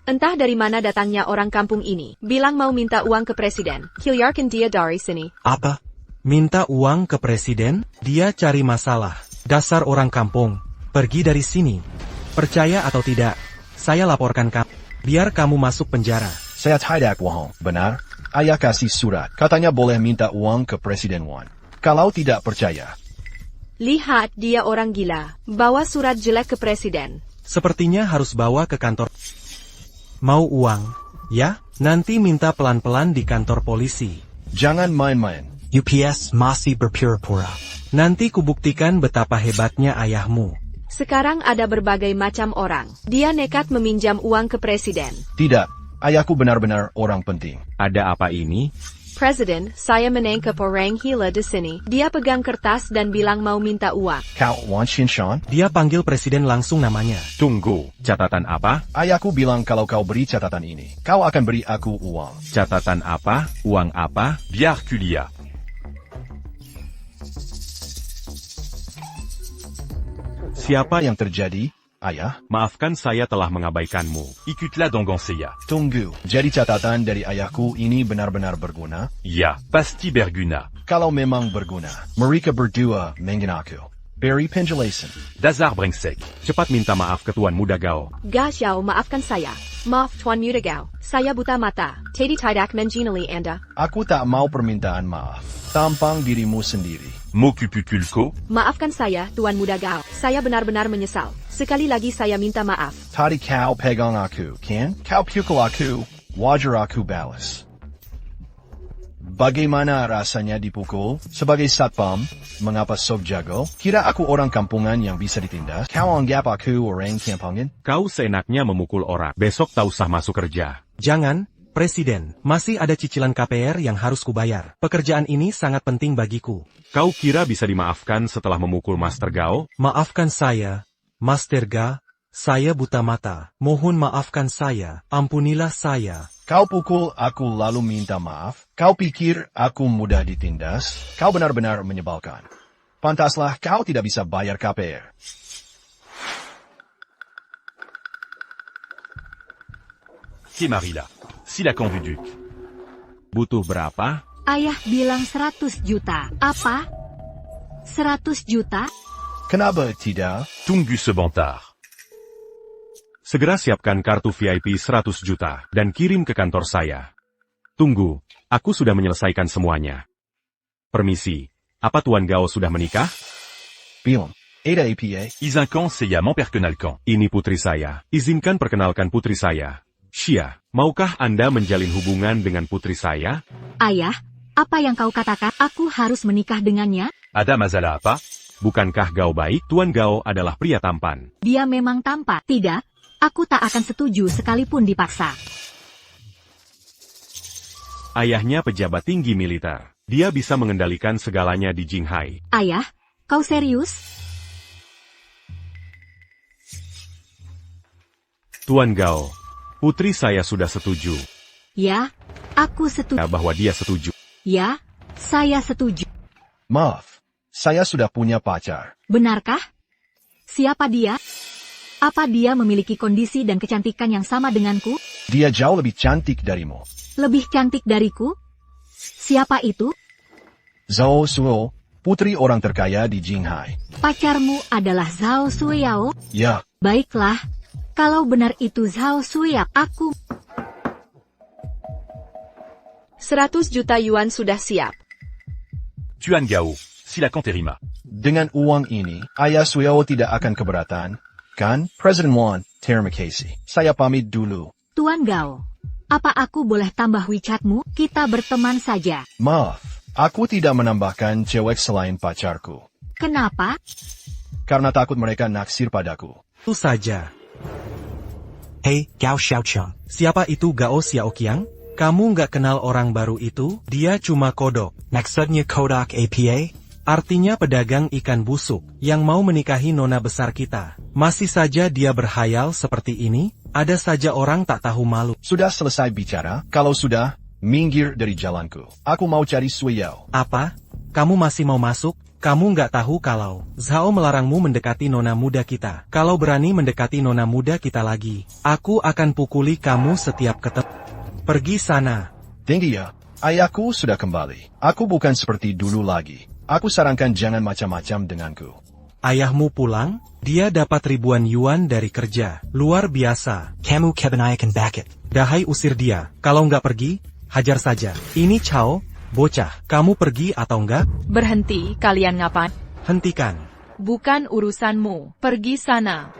Entah dari mana datangnya orang kampung ini. Bilang mau minta uang ke Presiden. Kilarkan dia dari sini. Apa? Minta uang ke Presiden? Dia cari masalah. Dasar orang kampung. Pergi dari sini. Percaya atau tidak, saya laporkan kamu. Biar kamu masuk penjara. Saya tidak bohong, benar? Ayah kasih surat, katanya boleh minta uang ke Presiden Wan. Kalau tidak percaya. Lihat, dia orang gila. Bawa surat jelek ke Presiden. Sepertinya harus bawa ke kantor. Mau uang? Ya, nanti minta pelan-pelan di kantor polisi. Jangan main-main. UPS masih berpura-pura. Nanti kubuktikan betapa hebatnya ayahmu. Sekarang ada berbagai macam orang. Dia nekat meminjam uang ke Presiden. Tidak, ayahku benar-benar orang penting. Ada apa ini? Presiden, saya menangkap orang gila di sini. Dia pegang kertas dan bilang mau minta uang. Kau Wan Xinshan? Dia panggil Presiden langsung namanya. Tunggu, catatan apa? Ayahku bilang kalau kau beri catatan ini, kau akan beri aku uang. Catatan apa? Uang apa? Biar Kulia. Siapa yang terjadi? Ayah? Maafkan saya telah mengabaikanmu. Écoute-la Dongonseya. Tunggu, jadi catatan dari ayahku ini benar-benar berguna? Ya, pasti berguna. Kalau memang berguna, mereka berdua mengenaku. Beri penjelasan. Dazar Brengsek. Cepat minta maaf ke Tuan Muda Gao. Xiao, maafkan saya. Maaf Tuan Muda Gao. Saya buta mata. Tadi tidak mengenali Anda. Aku tak mau permintaan maaf. Tampang dirimu sendiri. Mokupukulko. Maafkan saya, Tuan Muda Gao. Saya benar-benar menyesal. Sekali lagi saya minta maaf. Tadi kau pegang aku, kan? Kau pukul aku. Wajar aku balas. Bagaimana rasanya dipukul? Sebagai satpam, mengapa sok jago? Kira aku orang kampungan yang bisa ditindas? Kau anggap aku orang kampungan? Kau seenaknya memukul orang. Besok tak usah masuk kerja. Jangan, Presiden. Masih ada cicilan KPR yang harus kubayar. Pekerjaan ini sangat penting bagiku. Kau kira bisa dimaafkan setelah memukul Master Gao? Maafkan saya, Master Ga. Saya buta mata. Mohon maafkan saya. Ampunilah saya. Kau pukul aku lalu minta maaf? Kau pikir aku mudah ditindas? Kau benar-benar menyebalkan. Pantaslah kau tidak bisa bayar KPR. Qui Marilla. Silakan du Duc. Butuh berapa? Ayah bilang 100 juta. Apa? 100 juta? Kenapa tidak? Tunggu sebentar. Segera siapkan kartu VIP 100 juta dan kirim ke kantor saya. Tunggu, aku sudah menyelesaikan semuanya. Permisi, apa Tuan Gao sudah menikah? Belum. Ada APA. Izinkan saya memperkenalkan. Ini putri saya. Izinkan perkenalkan putri saya. Xia, maukah Anda menjalin hubungan dengan putri saya? Ayah, apa yang kau katakan? Aku harus menikah dengannya? Ada masalah apa? Bukankah Gao baik? Tuan Gao adalah pria tampan. Dia memang tampan. Tidak, aku tak akan setuju sekalipun dipaksa. Ayahnya pejabat tinggi militer. Dia bisa mengendalikan segalanya di Jinghai. Ayah, kau serius? Tuan Gao, putri saya sudah setuju. Ya, aku setuju. Bahwa dia setuju. Ya, saya setuju. Maaf, saya sudah punya pacar. Benarkah? Siapa dia? Apa dia memiliki kondisi dan kecantikan yang sama denganku? Dia jauh lebih cantik darimu. Lebih cantik dariku? Siapa itu? Zhao Suo, putri orang terkaya di Jinghai. Pacarmu adalah Zhao Suyao? Ya. Baiklah. Kalau benar itu Zhao Suyao, aku... 100 juta yuan sudah siap. Tuan Gao, silakan terima. Dengan uang ini, Ayah Sueo tidak akan keberatan, kan? Presiden Wan, terima kasih. Saya pamit dulu. Tuan Gao, apa aku boleh tambah WeChatmu? Kita berteman saja. Maaf, aku tidak menambahkan cewek selain pacarku. Kenapa? Karena takut mereka naksir padaku. Itu saja. Hey, Gao Xiaoqiang. Siapa itu Gao Xiaoqiang? Kamu nggak kenal orang baru itu? Dia cuma kodok. Maksudnya Kodak APA? Artinya pedagang ikan busuk, yang mau menikahi nona besar kita. Masih saja dia berhayal seperti ini? Ada saja orang tak tahu malu. Sudah selesai bicara? Kalau sudah, minggir dari jalanku. Aku mau cari Sueo. Apa? Kamu masih mau masuk? Kamu nggak tahu kalau Zhao melarangmu mendekati nona muda kita. Kalau berani mendekati nona muda kita lagi, aku akan pukuli kamu setiap ketemu. Pergi sana. Tinggi ya, ayahku sudah kembali. Aku bukan seperti dulu lagi. Aku sarankan jangan macam-macam denganku. Ayahmu pulang? Dia dapat ribuan yuan dari kerja. Luar biasa. Kamu kebanyakan bakat. Dahai usir dia. Kalau nggak pergi, hajar saja. Ini Chao, bocah. Kamu pergi atau enggak? Berhenti, kalian ngapain? Hentikan. Bukan urusanmu. Pergi sana.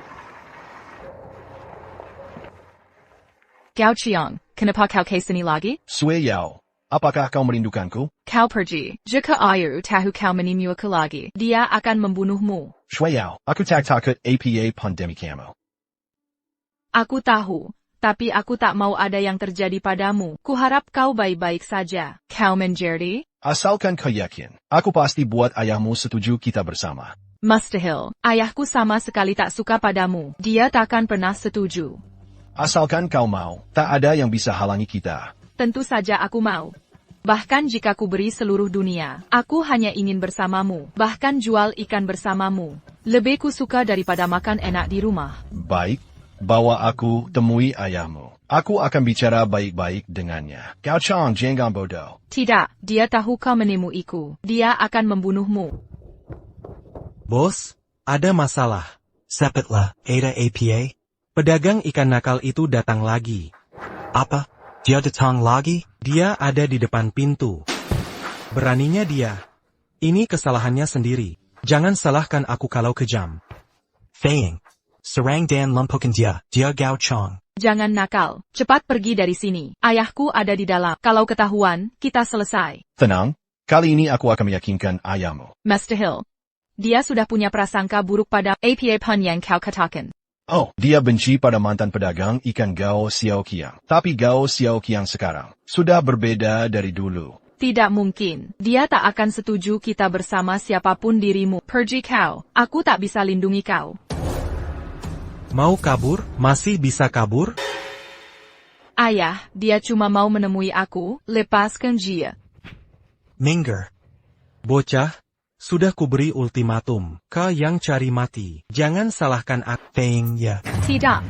Gao Qiang, kenapa kau kesini lagi? Sueo, apakah kau merindukanku? Kau pergi. Jika ayu tahu kau menimuku lagi, dia akan membunuhmu. Sueo, aku tak takut APA pandemi kamu. Aku tahu, tapi aku tak mau ada yang terjadi padamu. Kuharap kau baik-baik saja. Kau menjadi? Asalkan kau yakin, aku pasti buat ayahmu setuju kita bersama. Mustahil, ayahku sama sekali tak suka padamu. Dia takkan pernah setuju. Asalkan kau mau, tak ada yang bisa halangi kita. Tentu saja aku mau. Bahkan jika ku beri seluruh dunia, aku hanya ingin bersamamu, bahkan jual ikan bersamamu. Lebih ku suka daripada makan enak di rumah. Baik, bawa aku temui ayahmu. Aku akan bicara baik-baik dengannya. Gao Chang jangan bodoh. Tidak, dia tahu kau menemuiku. Dia akan membunuhmu. Bos, ada masalah. Cepatlah, ada APA? Pedagang ikan nakal itu datang lagi. Apa? Dia datang lagi? Dia ada di depan pintu. Beraninya dia. Ini kesalahannya sendiri. Jangan salahkan aku kalau kejam. Faying. Serang dan lumpuhkan dia. Dia Gao Chang. Jangan nakal. Cepat pergi dari sini. Ayahku ada di dalam. Kalau ketahuan, kita selesai. Tenang, kali ini aku akan meyakinkan ayahmu. Mustahil. Dia sudah punya prasangka buruk pada APA pun yang kau katakan. Oh, dia benci pada mantan pedagang ikan Gao Xiaoqiang. Tapi Gao Xiaoqiang sekarang sudah berbeda dari dulu. Tidak mungkin. Dia tak akan setuju kita bersama siapapun dirimu. Pergi kau. Aku tak bisa lindungi kau. Mau kabur? Masih bisa kabur? Ayah, dia cuma mau menemui aku. Lepaskan dia. Minggir. Bocah. Sudah kuberi ultimatum, kau yang cari mati. Jangan salahkan aku. Faying ya. Tidak.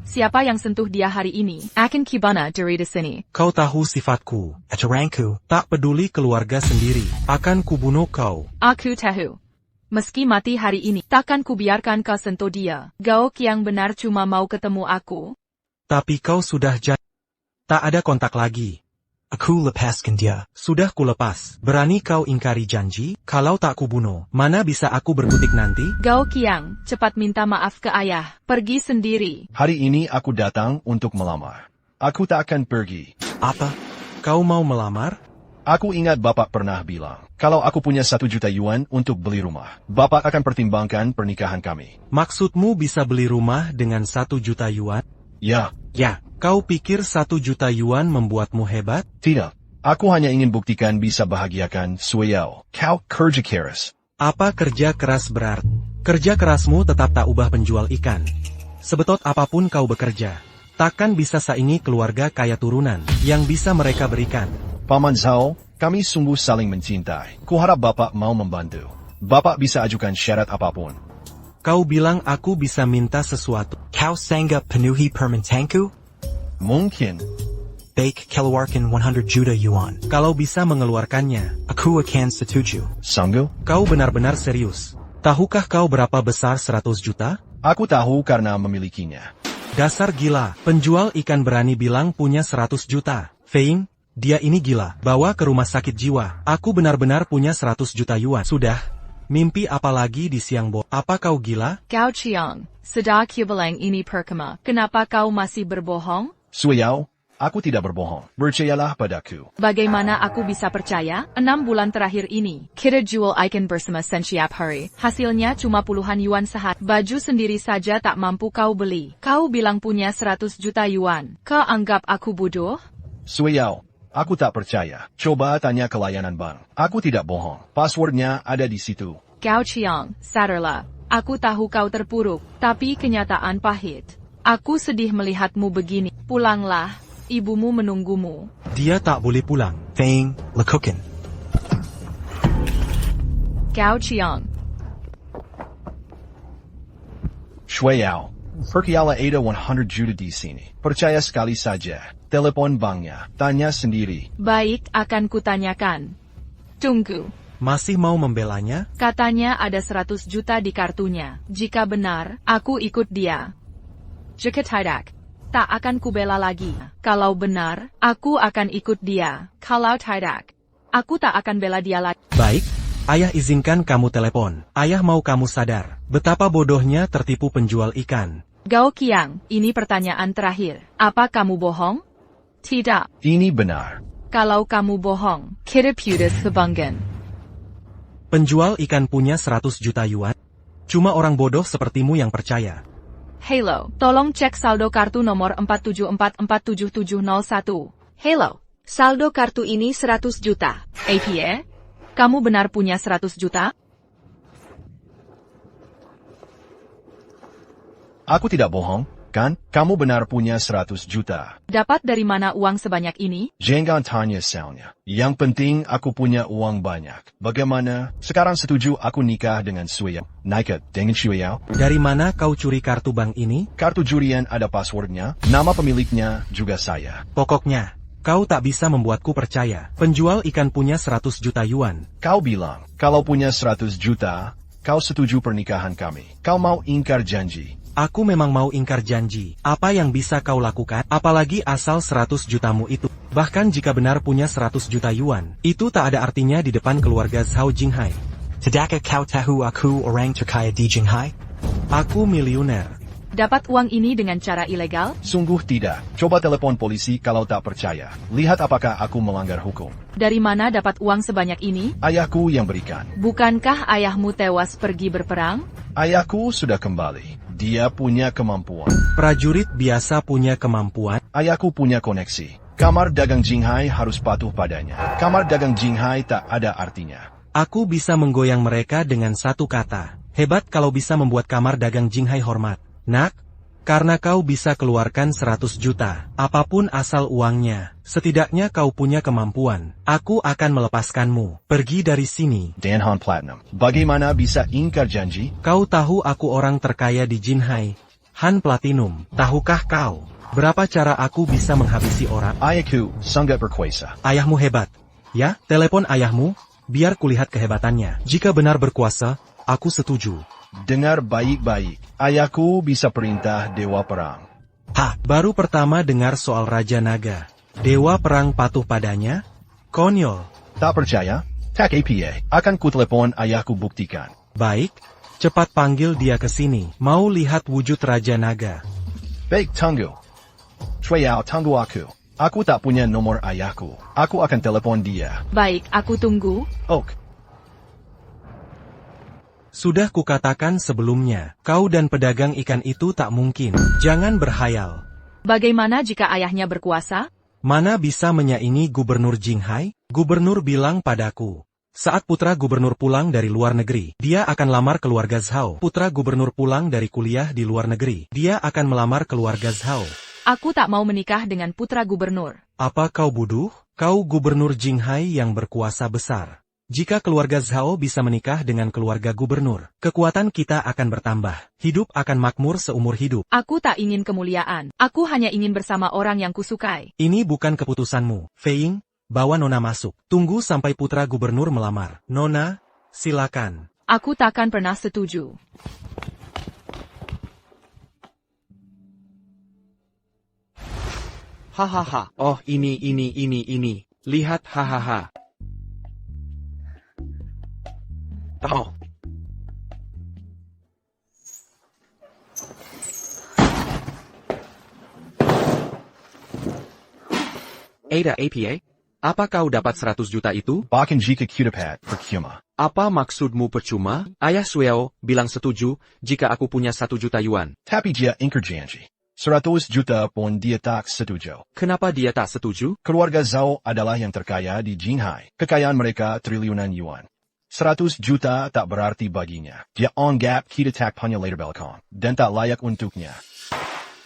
Siapa yang sentuh dia hari ini, akan kibana dari sini. Kau tahu sifatku. Acarangku. Tak peduli keluarga sendiri, akan kubunuh kau. Aku tahu. Meski mati hari ini, takkan kubiarkan kau sentuh dia. Gao yang benar cuma mau ketemu aku. Tapi kau sudah tak ada kontak lagi. Aku lepaskan dia. Sudah kulepas. Berani kau ingkari janji? Kalau tak kubunuh, mana bisa aku berkutik nanti? Gao Qiang, cepat minta maaf ke ayah. Pergi sendiri. Hari ini aku datang untuk melamar. Aku tak akan pergi. Apa? Kau mau melamar? Aku ingat Bapak pernah bilang, kalau aku punya 1 juta yuan untuk beli rumah, Bapak akan pertimbangkan pernikahan kami. Maksudmu bisa beli rumah dengan 1 juta yuan? Ya. Ya. Kau pikir 1 juta yuan membuatmu hebat? Tidak. Aku hanya ingin buktikan bisa bahagiakan Sueo. Kau kerja keras. Apa kerja keras berarti? Kerja kerasmu tetap tak ubah penjual ikan. Sebetot apapun kau bekerja, takkan bisa saingi keluarga kaya turunan yang bisa mereka berikan. Paman Zhao, kami sungguh saling mencintai. Kuharap Bapak mau membantu. Bapak bisa ajukan syarat apapun. Kau bilang aku bisa minta sesuatu. Kau sanggup penuhi permintaanku? Mungkin. Baik, keluarkan 100 juta yuan. Kalau bisa mengeluarkannya, aku akan setuju. Sanggup? Kau benar-benar serius. Tahukah kau berapa besar 100 juta? Aku tahu karena memilikinya. Dasar gila, penjual ikan berani bilang punya 100 juta. Faying, Dia ini gila. Bawa ke rumah sakit jiwa. Aku benar-benar punya 100 juta yuan. Sudah. Mimpi apa lagi di siang bo? Apa kau gila? Gao Qiang, sedar Kibalang ini perkema. Kenapa kau masih berbohong? Sui Yao, aku tidak berbohong. Percayalah padaku. Bagaimana aku bisa percaya? 6 bulan terakhir ini, kita jual ikan bersama setiap hari. Hasilnya cuma puluhan yuan sehari. Baju sendiri saja tak mampu kau beli. Kau bilang punya 100 juta yuan. Kau anggap aku bodoh? Sui Yao, aku tak percaya. Coba tanya ke layanan bank. Aku tidak bohong. Passwordnya ada di situ. Gao Qiang, sadarlah. Aku tahu kau terpuruk, tapi kenyataan pahit. Aku sedih melihatmu begini. Pulanglah, ibumu menunggumu. Dia tak boleh pulang. Fang Lekuken. Gao Qiang. Shui Yao, percayalah ada 100 juta di sini. Percaya sekali saja. Telepon banknya. Tanya sendiri. Baik, akan kutanyakan. Tunggu. Masih mau membelanya? Katanya ada 100 juta di kartunya. Jika benar, aku ikut dia. Jika tidak, tak akan kubela lagi. Kalau benar, aku akan ikut dia. Kalau tidak, aku tak akan bela dia lagi. Baik, ayah izinkan kamu telepon. Ayah mau kamu sadar betapa bodohnya tertipu penjual ikan. Gao Qiang, ini pertanyaan terakhir. Apa kamu bohong? Tidak. Ini benar. Kalau kamu bohong, kita putus hubungan. Penjual ikan punya 100 juta yuan? Cuma orang bodoh sepertimu yang percaya. Halo, tolong cek saldo kartu nomor 474477701. Halo, saldo kartu ini 100 juta. APA? Kamu benar punya 100 juta? Aku tidak bohong, kan? Kamu benar punya 100 juta. Dapat dari mana uang sebanyak ini? Jangan tanya soalnya. Yang penting aku punya uang banyak. Bagaimana? Sekarang setuju aku nikah dengan Sui Yao. Nikah dengan Sui Yao. Dari mana kau curi kartu bank ini? Kartu jurian ada passwordnya, nama pemiliknya juga saya. Pokoknya, kau tak bisa membuatku percaya. Penjual ikan punya 100 juta yuan. Kau bilang, kalau punya 100 juta, kau setuju pernikahan kami. Kau mau ingkar janji. Aku memang mau ingkar janji. Apa yang bisa kau lakukan? Apalagi asal 100 jutamu itu. Bahkan jika benar punya 100 juta yuan, itu tak ada artinya di depan keluarga Zhao Jinghai. Tidakkah kau tahu aku orang terkaya di Jinghai? Aku miliuner. Dapat uang ini dengan cara ilegal? Sungguh tidak. Coba telepon polisi kalau tak percaya. Lihat apakah aku melanggar hukum. Dari mana dapat uang sebanyak ini? Ayahku yang berikan. Bukankah ayahmu tewas pergi berperang? Ayahku sudah kembali. Dia punya kemampuan. Prajurit biasa punya kemampuan. Ayahku punya koneksi. Kamar dagang Jinghai harus patuh padanya. Kamar dagang Jinghai tak ada artinya. Aku bisa menggoyang mereka dengan satu kata. Hebat kalau bisa membuat kamar dagang Jinghai hormat. Nak, karena kau bisa keluarkan 100 juta, apapun asal uangnya, setidaknya kau punya kemampuan. Aku akan melepaskanmu. Pergi dari sini. Dan Han Platinum, bagaimana bisa ingkar janji? Kau tahu aku orang terkaya di Jinghai. Han Platinum, tahukah kau berapa cara aku bisa menghabisi orang? Ayahku sangat berkuasa. Ayahmu hebat. Ya, telepon ayahmu, biar kulihat kehebatannya. Jika benar berkuasa, aku setuju. Dengar baik-baik, ayahku bisa perintah Dewa Perang. Baru pertama dengar soal Raja Naga. Dewa Perang patuh padanya? Konyol. Tak percaya? Tak APA, akan ku telepon ayahku buktikan. Baik, cepat panggil dia ke sini. Mau lihat wujud Raja Naga. Baik, tunggu. Shui Yao, tunggu aku. Aku tak punya nomor ayahku. Aku akan telepon dia. Baik, aku tunggu. Ok. Sudah kukatakan sebelumnya, kau dan pedagang ikan itu tak mungkin. Jangan berhayal. Bagaimana jika ayahnya berkuasa? Mana bisa menyaingi Gubernur Jinghai? Gubernur bilang padaku, saat putra gubernur pulang dari luar negeri, dia akan lamar keluarga Zhao. Putra gubernur pulang dari kuliah di luar negeri, dia akan melamar keluarga Zhao. Aku tak mau menikah dengan putra gubernur. Apa kau bodoh? Kau gubernur Jinghai yang berkuasa besar. Jika keluarga Zhao bisa menikah dengan keluarga gubernur, kekuatan kita akan bertambah. Hidup akan makmur seumur hidup. Aku tak ingin kemuliaan. Aku hanya ingin bersama orang yang kusukai. Ini bukan keputusanmu. Fei, bawa Nona masuk. Tunggu sampai putra gubernur melamar. Nona, silakan. Aku takkan pernah setuju. Hahaha, oh ini. Lihat hahaha. Oh. Ada APA? Apa kau dapat 100 juta itu? Bahkan jika kita dapat percuma. Apa maksudmu percuma? Ayah Sueo bilang setuju jika aku punya 1 juta yuan. Tapi dia ingkar janji. 100 juta pun dia tak setuju. Kenapa dia tak setuju? Keluarga Zhao adalah yang terkaya di Jinghai. Kekayaan mereka triliunan yuan. 100 juta tak berarti baginya. Dia anggap kita tak punya latar belakang, dan tak layak untuknya.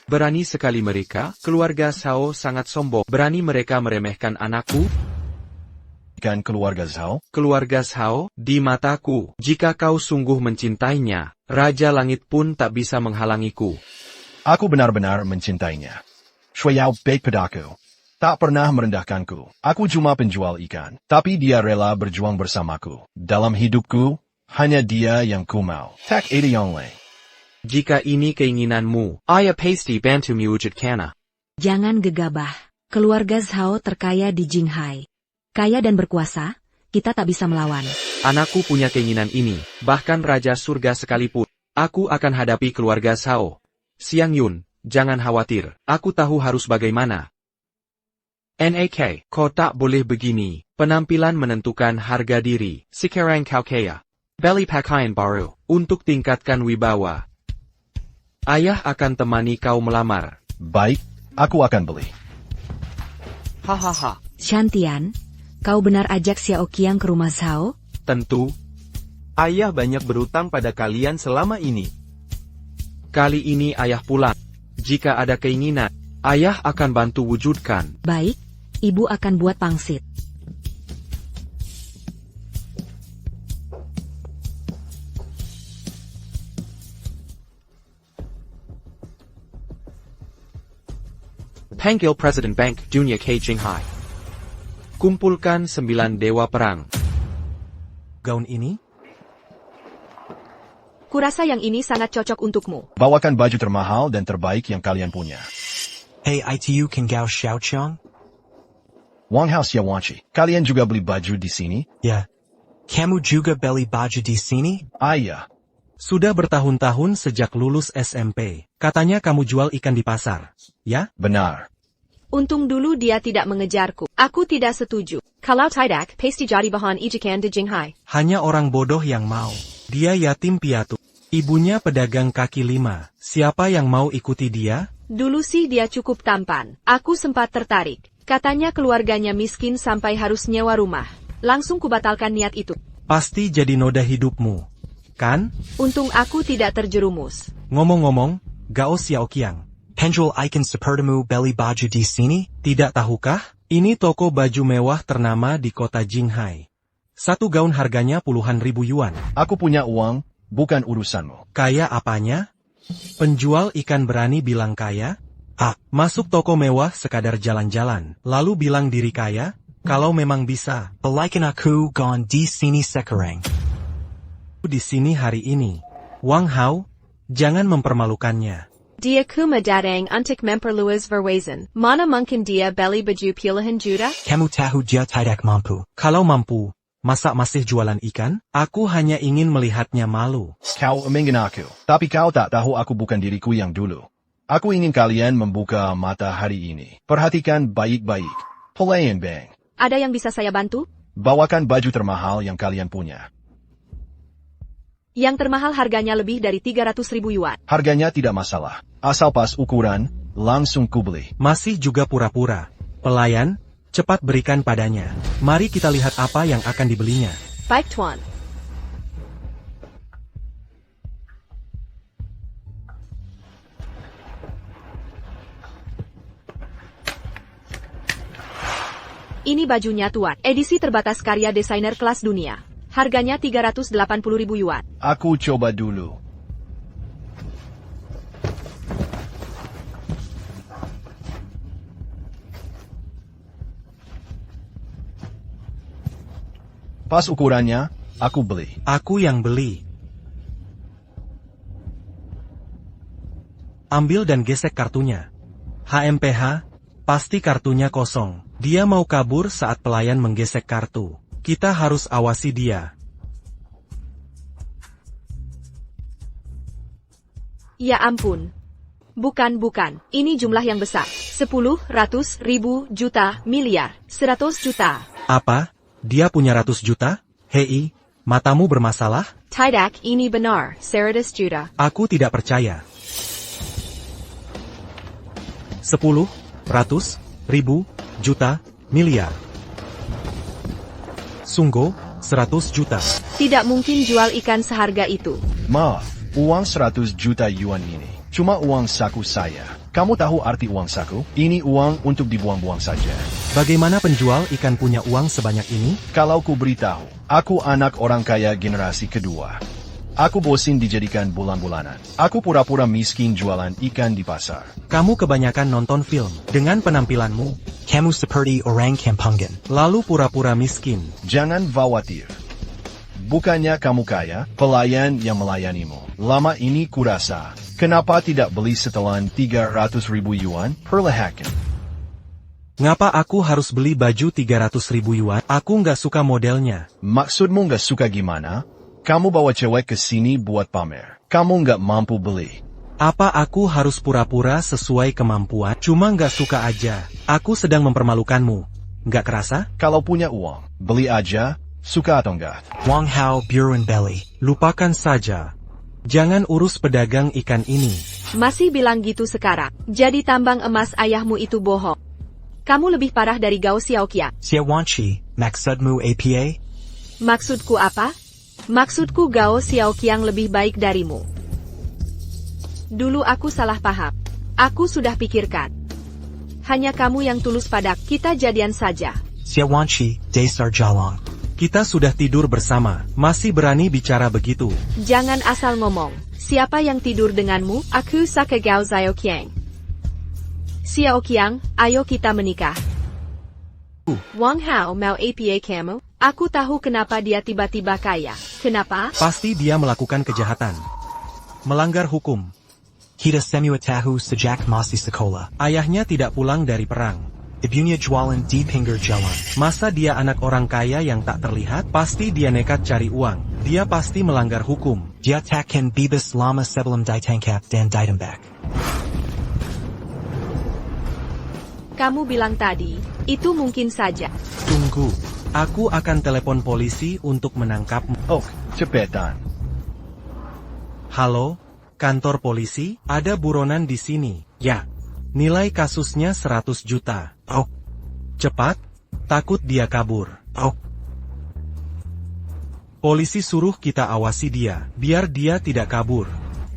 Berani sekali mereka, keluarga Zhao sangat sombong. Berani mereka meremehkan anakku? Kan keluarga Zhao? Keluarga Zhao, di mataku, jika kau sungguh mencintainya, Raja Langit pun tak bisa menghalangiku. Aku benar-benar mencintainya. Shui Yao baik padaku. Tak pernah merendahkanku. Aku cuma penjual ikan. Tapi dia rela berjuang bersamaku. Dalam hidupku, hanya dia yang ku mau. Tak ada yang lain. Jika ini keinginanmu, ayah pasti bantu mewujudkannya. Jangan gegabah. Keluarga Zhao terkaya di Jinghai. Kaya dan berkuasa, kita tak bisa melawan. Anakku punya keinginan ini, bahkan Raja Surga sekalipun. Aku akan hadapi keluarga Zhao. Xiang Yun, jangan khawatir. Aku tahu harus bagaimana. Nak, kau tak boleh begini. Penampilan menentukan harga diri. Sekarang kau kaya. Beli pakaian baru, untuk tingkatkan wibawa. Ayah akan temani kau melamar. Baik, aku akan beli. Hahaha. Shantian, kau benar ajak Xiao Qiang ke rumah Zhao? Tentu. Ayah banyak berutang pada kalian selama ini. Kali ini ayah pulang. Jika ada keinginan, ayah akan bantu wujudkan. Baik, ibu akan buat pangsit. Panggil Presiden Bank Dunia ke Jinghai. Kumpulkan 9 dewa perang. Gaun ini? Kurasa yang ini sangat cocok untukmu. Bawakan baju termahal dan terbaik yang kalian punya. Hey, ITU King Gao Xiaoqiang? Wang Hao Xiawanchi, kalian juga beli baju di sini? Ya. Kamu juga beli baju di sini? Ayah. Sudah bertahun-tahun sejak lulus SMP. Katanya kamu jual ikan di pasar, ya? Benar. Untung dulu dia tidak mengejarku. Aku tidak setuju. Kalau tidak, pasti jadi bahan ejekan di Jinghai. Hanya orang bodoh yang mau. Dia yatim piatu. Ibunya pedagang kaki lima. Siapa yang mau ikuti dia? Dulu sih dia cukup tampan. Aku sempat tertarik. Katanya keluarganya miskin sampai harus nyewa rumah. Langsung kubatalkan niat itu. Pasti jadi noda hidupmu, kan? Untung aku tidak terjerumus. Ngomong-ngomong, Gao Xiaoqiang. Penjual ikan sepertimu beli baju di sini? Tidak tahukah? Ini toko baju mewah ternama di kota Jinghai. Satu gaun harganya puluhan ribu yuan. Aku punya uang, bukan urusanmu. Kaya apanya? Penjual ikan berani bilang kaya? Masuk toko mewah sekadar jalan-jalan, lalu bilang diri kaya? Kalau memang bisa. Belikan aku gaun di sini sekarang. Di sini hari ini. Wang Hao, jangan mempermalukannya. Dia kuma datang untuk memperluas verwazen. Mana mungkin dia beli baju pilihan juta? Kamu tahu dia tidak mampu. Kalau mampu, masa masih jualan ikan? Aku hanya ingin melihatnya malu. Kau ingin aku, tapi kau tak tahu aku bukan diriku yang dulu. Aku ingin kalian membuka mata hari ini. Perhatikan baik-baik. Pelayan Bank. Ada yang bisa saya bantu? Bawakan baju termahal yang kalian punya. Yang termahal harganya lebih dari 300.000 yuan. Harganya tidak masalah. Asal pas ukuran, langsung kubeli. Masih juga pura-pura. Pelayan, cepat berikan padanya. Mari kita lihat apa yang akan dibelinya. Baik, Tuan. Ini bajunya, Tuan. Edisi terbatas karya desainer kelas dunia. Harganya 380.000 yuan. Aku coba dulu. Pas ukurannya, aku beli. Aku yang beli. Ambil dan gesek kartunya. HMPH, pasti kartunya kosong. Dia mau kabur saat pelayan menggesek kartu. Kita harus awasi dia. Ya ampun. Bukan. Ini jumlah yang besar. 10, ratus, ribu, juta, miliar, 100 juta. Apa? Dia punya ratus juta? Hei, matamu bermasalah? Tidak, ini benar, 100 juta. Aku tidak percaya. 10, ratus, ribu, juta, miliar. Sungguh, 100 juta. Tidak mungkin jual ikan seharga itu. Maaf, uang 100 juta yuan ini cuma uang saku saya. Kamu tahu arti uang saku? Ini uang untuk dibuang-buang saja. Bagaimana penjual ikan punya uang sebanyak ini? Kalau ku beritahu, aku anak orang kaya generasi kedua. Aku bosin dijadikan bulan-bulanan. Aku pura-pura miskin jualan ikan di pasar. Kamu kebanyakan nonton film. Dengan penampilanmu, kamu seperti orang kampungan. Lalu pura-pura miskin. Jangan khawatir. Bukannya kamu kaya, pelayan yang melayanimu. Lama ini kurasa, kenapa tidak beli setelan 300.000 yuan per lehakan? Ngapa aku harus beli baju 300.000 yuan? Aku nggak suka modelnya. Maksudmu nggak suka gimana? Kamu bawa cewek ke sini buat pamer. Kamu nggak mampu beli. Apa aku harus pura-pura sesuai kemampuan? Cuma nggak suka aja. Aku sedang mempermalukanmu. Nggak kerasa? Kalau punya uang, beli aja. Suka atau enggak? Wang Hao Buren Belly. Lupakan saja. Jangan urus pedagang ikan ini. Masih bilang gitu sekarang. Jadi tambang emas ayahmu itu bohong. Kamu lebih parah dari Gao Xiaoqiang. Xiaowanqi, maksudmu APA? Maksudku apa? Maksudku Gao Xiaoqiang lebih baik darimu. Dulu aku salah paham. Aku sudah pikirkan. Hanya kamu yang tulus padaku. Kita jadian saja. Xiaowanqi, Desar Jalong. Kita sudah tidur bersama, masih berani bicara begitu. Jangan asal ngomong. Siapa yang tidur denganmu? Aku Saka Gao Xiaoqiang. Xiaoqiang, ayo kita menikah. Wang Hao mau APA kamu? Aku tahu kenapa dia tiba-tiba kaya. Kenapa? Pasti dia melakukan kejahatan. Melanggar hukum. Kita semua tahu sejak masih sekolah. Ayahnya tidak pulang dari perang. Ibunya jualan di pinggir jalan. Masa dia anak orang kaya yang tak terlihat? Pasti dia nekat cari uang. Dia pasti melanggar hukum. Dia takkan bebas lama sebelum ditangkap dan ditembak. Kamu bilang tadi, itu mungkin saja. Tunggu, aku akan telepon polisi untuk menangkapmu. Oh, cepetan. Halo, kantor polisi? Ada buronan di sini. Ya. Nilai kasusnya 100 juta. Oh. Cepat, takut dia kabur. Oh. Polisi suruh kita awasi dia, biar dia tidak kabur.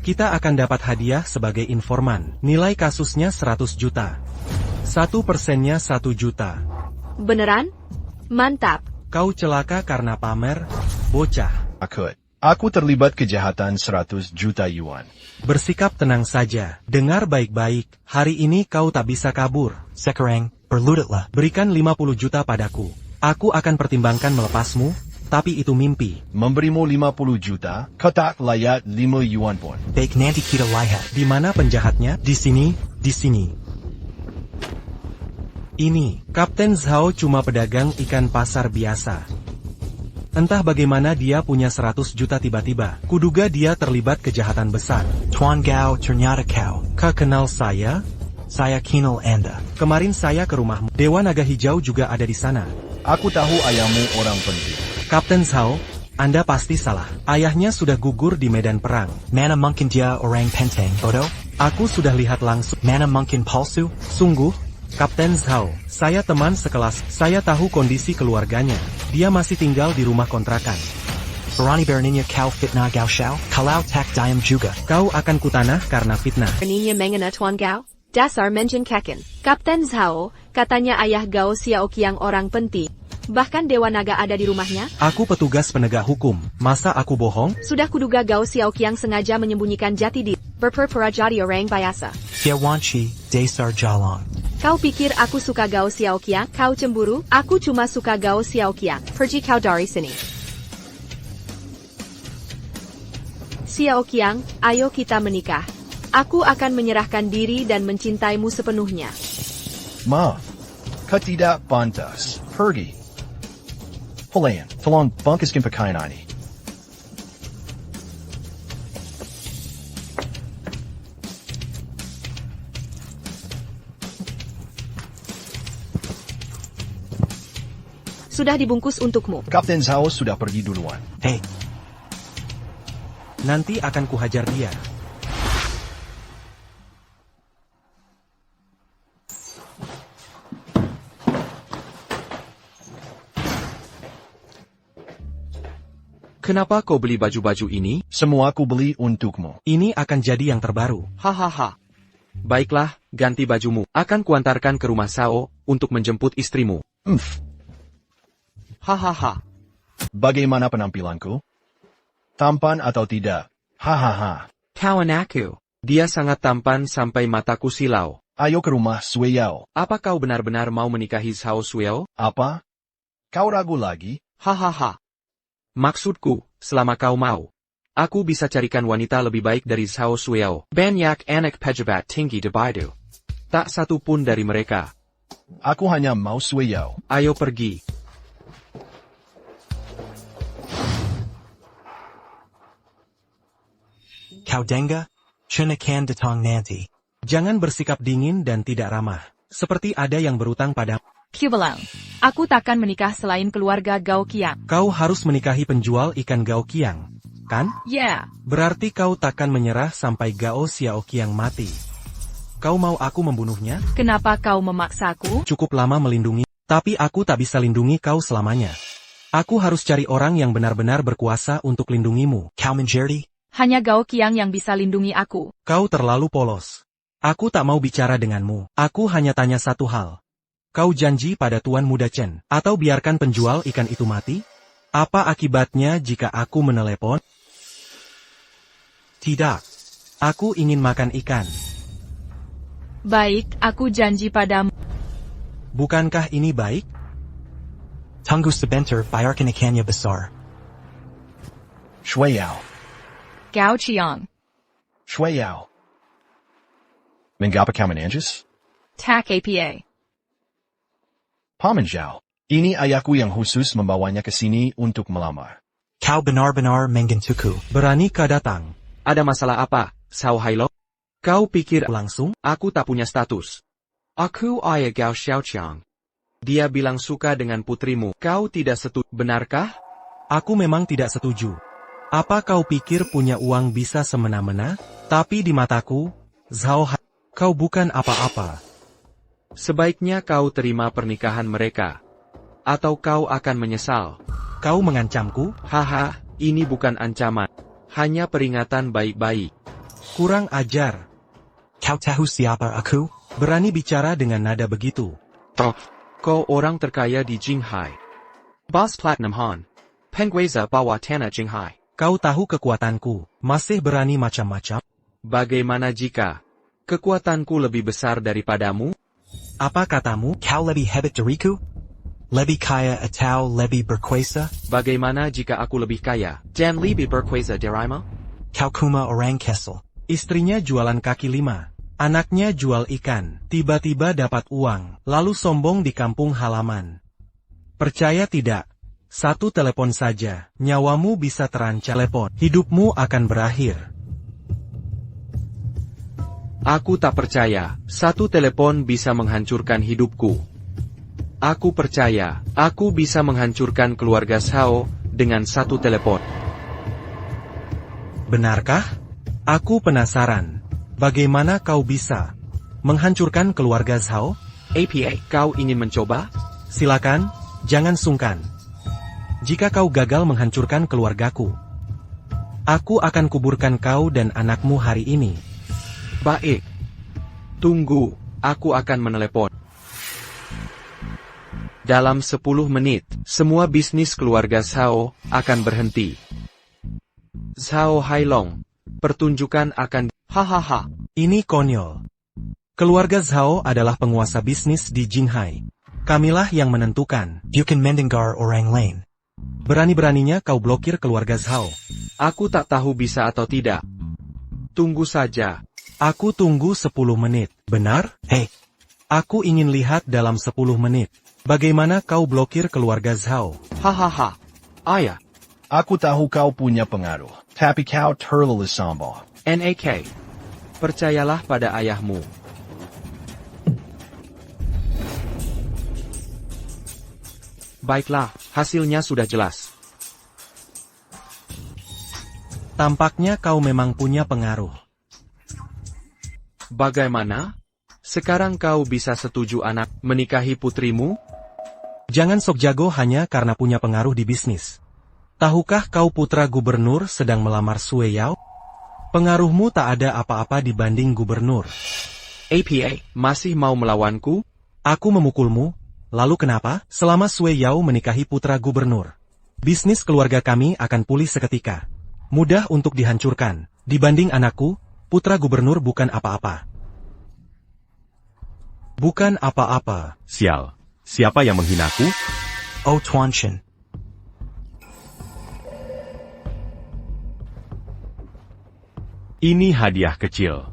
Kita akan dapat hadiah sebagai informan. Nilai kasusnya 100 juta. 1%-nya 1 juta. Beneran? Mantap. Kau celaka karena pamer, bocah. Aku terlibat kejahatan 100 juta yuan. Bersikap tenang saja. Dengar baik-baik. Hari ini kau tak bisa kabur. Sekarang, berlututlah. Berikan 50 juta padaku. Aku akan pertimbangkan melepasmu, tapi itu mimpi. Memberimu 50 juta, kau tak layak 5 yuan pun. Baik, nanti kita lihat. Di mana penjahatnya? Di sini, di sini. Ini, Kapten Zhao cuma pedagang ikan pasar biasa. Entah bagaimana dia punya 100 juta tiba-tiba. Kuduga dia terlibat kejahatan besar. Tuan Gao, ternyata kau. Kau kenal saya? Saya kenal Anda. Kemarin saya ke rumahmu. Dewa Naga Hijau juga ada di sana. Aku tahu ayahmu orang penting. Kapten Zhao, Anda pasti salah. Ayahnya sudah gugur di medan perang. Mana mungkin dia orang penting, bodoh? Aku sudah lihat langsung. Mana mungkin palsu? Sungguh? Kapten Zhao, saya teman sekelas. Saya tahu kondisi keluarganya. Dia masih tinggal di rumah kontrakan. Berani beraninya kau fitnah Gao Xiao? Kalau tak diam juga. Kau akan kutanah karena fitnah. Beraninya mengena Tuan Gao? Dasar menjengkelkan. Kapten Zhao, katanya ayah Gao Xiaoqiang orang penting. Bahkan Dewa Naga ada di rumahnya? Aku petugas penegak hukum. Masa aku bohong? Sudah kuduga Gao Xiaoqiang sengaja menyembunyikan jati diri. Berpura-pura jadi orang biasa. Xiaowanqi, Desar Jalong. Kau pikir aku suka Gao Xiaoqiang? Kau cemburu? Aku cuma suka Gao Xiaoqiang. Pergi kau dari sini. Xiaoqiang, ayo kita menikah. Aku akan menyerahkan diri dan mencintaimu sepenuhnya. Maaf, Tidak pantas. Pergi. Pelayan, tolong bungkuskan pakaian ini. Sudah dibungkus untukmu. Kapten Zhao sudah pergi duluan. Hei. Nanti akan kuhajar dia. Kenapa kau beli baju-baju ini? Semua aku beli untukmu. Ini akan jadi yang terbaru. Hahaha. Baiklah, ganti bajumu. Akan kuantarkan ke rumah Sao untuk menjemput istrimu. Hahaha. Bagaimana penampilanku? Tampan atau tidak? Hahaha. Kawan aku. Dia sangat tampan sampai mataku silau. Ayo ke rumah Sueyao. Apa kau benar-benar mau menikahi Zhao Sueyao? Apa? Kau ragu lagi? Hahaha. Maksudku, selama kau mau, aku bisa carikan wanita lebih baik dari Zhao Sueyao. Banyak anak pejabat tinggi di Baidu. Tak satu pun dari mereka. Aku hanya mau Sueyao. Ayo pergi. Kau denga? Cunakan datang nanti. Jangan bersikap dingin dan tidak ramah. Seperti ada yang berutang pada. Kubelang. Aku takkan menikah selain keluarga Gao Qiang. Kau harus menikahi penjual ikan Gao Qiang, kan? Ya. Berarti kau takkan menyerah sampai Gao Xiao Qiang mati. Kau mau aku membunuhnya? Kenapa kau memaksaku? Cukup lama melindungi, tapi aku tak bisa lindungi kau selamanya. Aku harus cari orang yang benar-benar berkuasa untuk lindungimu. Kau menjadi? Hanya Gao Qiang yang bisa lindungi aku. Kau terlalu polos. Aku tak mau bicara denganmu. Aku hanya tanya satu hal. Kau janji pada Tuan Muda Chen, atau biarkan penjual ikan itu mati? Apa akibatnya jika aku menelepon? Tidak. Aku ingin makan ikan. Baik, aku janji padamu. Bukankah ini baik? Tunggu sebentar, bayarkan ikannya besar. Sueyao. Gao Qiang. Sueyao. Mengapa kau menangis? Tak apa. Paman Zhao. Ini ayahku yang khusus membawanya ke sini untuk melamar. Kau benar-benar mengentuku. Berani kau datang. Ada masalah apa, Sao Hailong? Kau pikir langsung? Aku tak punya status. Aku ayah Gao Xiaoqiang. Dia bilang suka dengan putrimu. Kau tidak setuju, benarkah? Aku memang tidak setuju. Apa kau pikir punya uang bisa semena-mena? Tapi di mataku, Zhao Hai, kau bukan apa-apa. Sebaiknya kau terima pernikahan mereka. Atau kau akan menyesal. Kau mengancamku? Haha, ini bukan ancaman. Hanya peringatan baik-baik. Kurang ajar. Kau tahu siapa aku? Berani bicara dengan nada begitu. Kau orang terkaya di Jinghai. Bos Platinum Han. Penguasa bawah tanah Jinghai. Kau tahu kekuatanku. Masih berani macam-macam? Bagaimana jika kekuatanku lebih besar daripadamu? Apa katamu? Kau lebih hebat dariku? Lebih kaya atau lebih berkuasa? Bagaimana jika aku lebih kaya dan lebih berkuasa darimu? Kau cuma orang kesel. Istrinya jualan kaki lima. Anaknya jual ikan. Tiba-tiba dapat uang. Lalu sombong di kampung halaman. Percaya tidak? Satu telepon saja. Nyawamu bisa terancam. Telepon. Hidupmu akan berakhir. Aku tak percaya, satu telepon bisa menghancurkan hidupku. Aku percaya, aku bisa menghancurkan keluarga Zhao dengan satu telepon. Benarkah? Aku penasaran. Bagaimana kau bisa menghancurkan keluarga Zhao? APA, kau ingin mencoba? Silakan, jangan sungkan. Jika kau gagal menghancurkan keluargaku, aku akan kuburkan kau dan anakmu hari ini. Baik. Tunggu, aku akan menelepon. Dalam 10 menit, semua bisnis keluarga Zhao akan berhenti. Zhao Hailong, pertunjukan akan... Hahaha. Ini konyol. Keluarga Zhao adalah penguasa bisnis di Jinghai. Kamilah yang menentukan. Bukan mendengar orang lain. Berani-beraninya kau blokir keluarga Zhao. Aku tak tahu bisa atau tidak. Tunggu saja. Aku tunggu 10 menit. Benar? Hei, Aku ingin lihat dalam 10 menit. Bagaimana kau blokir keluarga Zhao? Hahaha. Ayah. Aku tahu kau punya pengaruh, tapi kau terlalu sombong. NAK. Percayalah pada ayahmu. Baiklah, hasilnya sudah jelas. Tampaknya kau memang punya pengaruh. Bagaimana? Sekarang kau bisa setuju anak menikahi putrimu? Jangan sok jago hanya karena punya pengaruh di bisnis. Tahukah kau putra gubernur sedang melamar Sue Yao? Pengaruhmu tak ada apa-apa dibanding gubernur. APA, masih mau melawanku? Aku memukulmu. Lalu kenapa? Selama Sue Yao menikahi putra gubernur, bisnis keluarga kami akan pulih seketika. Mudah untuk dihancurkan. Dibanding anakku, putra gubernur bukan apa-apa. Bukan apa-apa. Sial. Siapa yang menghinaku? Oh Tuan Shen. Ini hadiah kecil.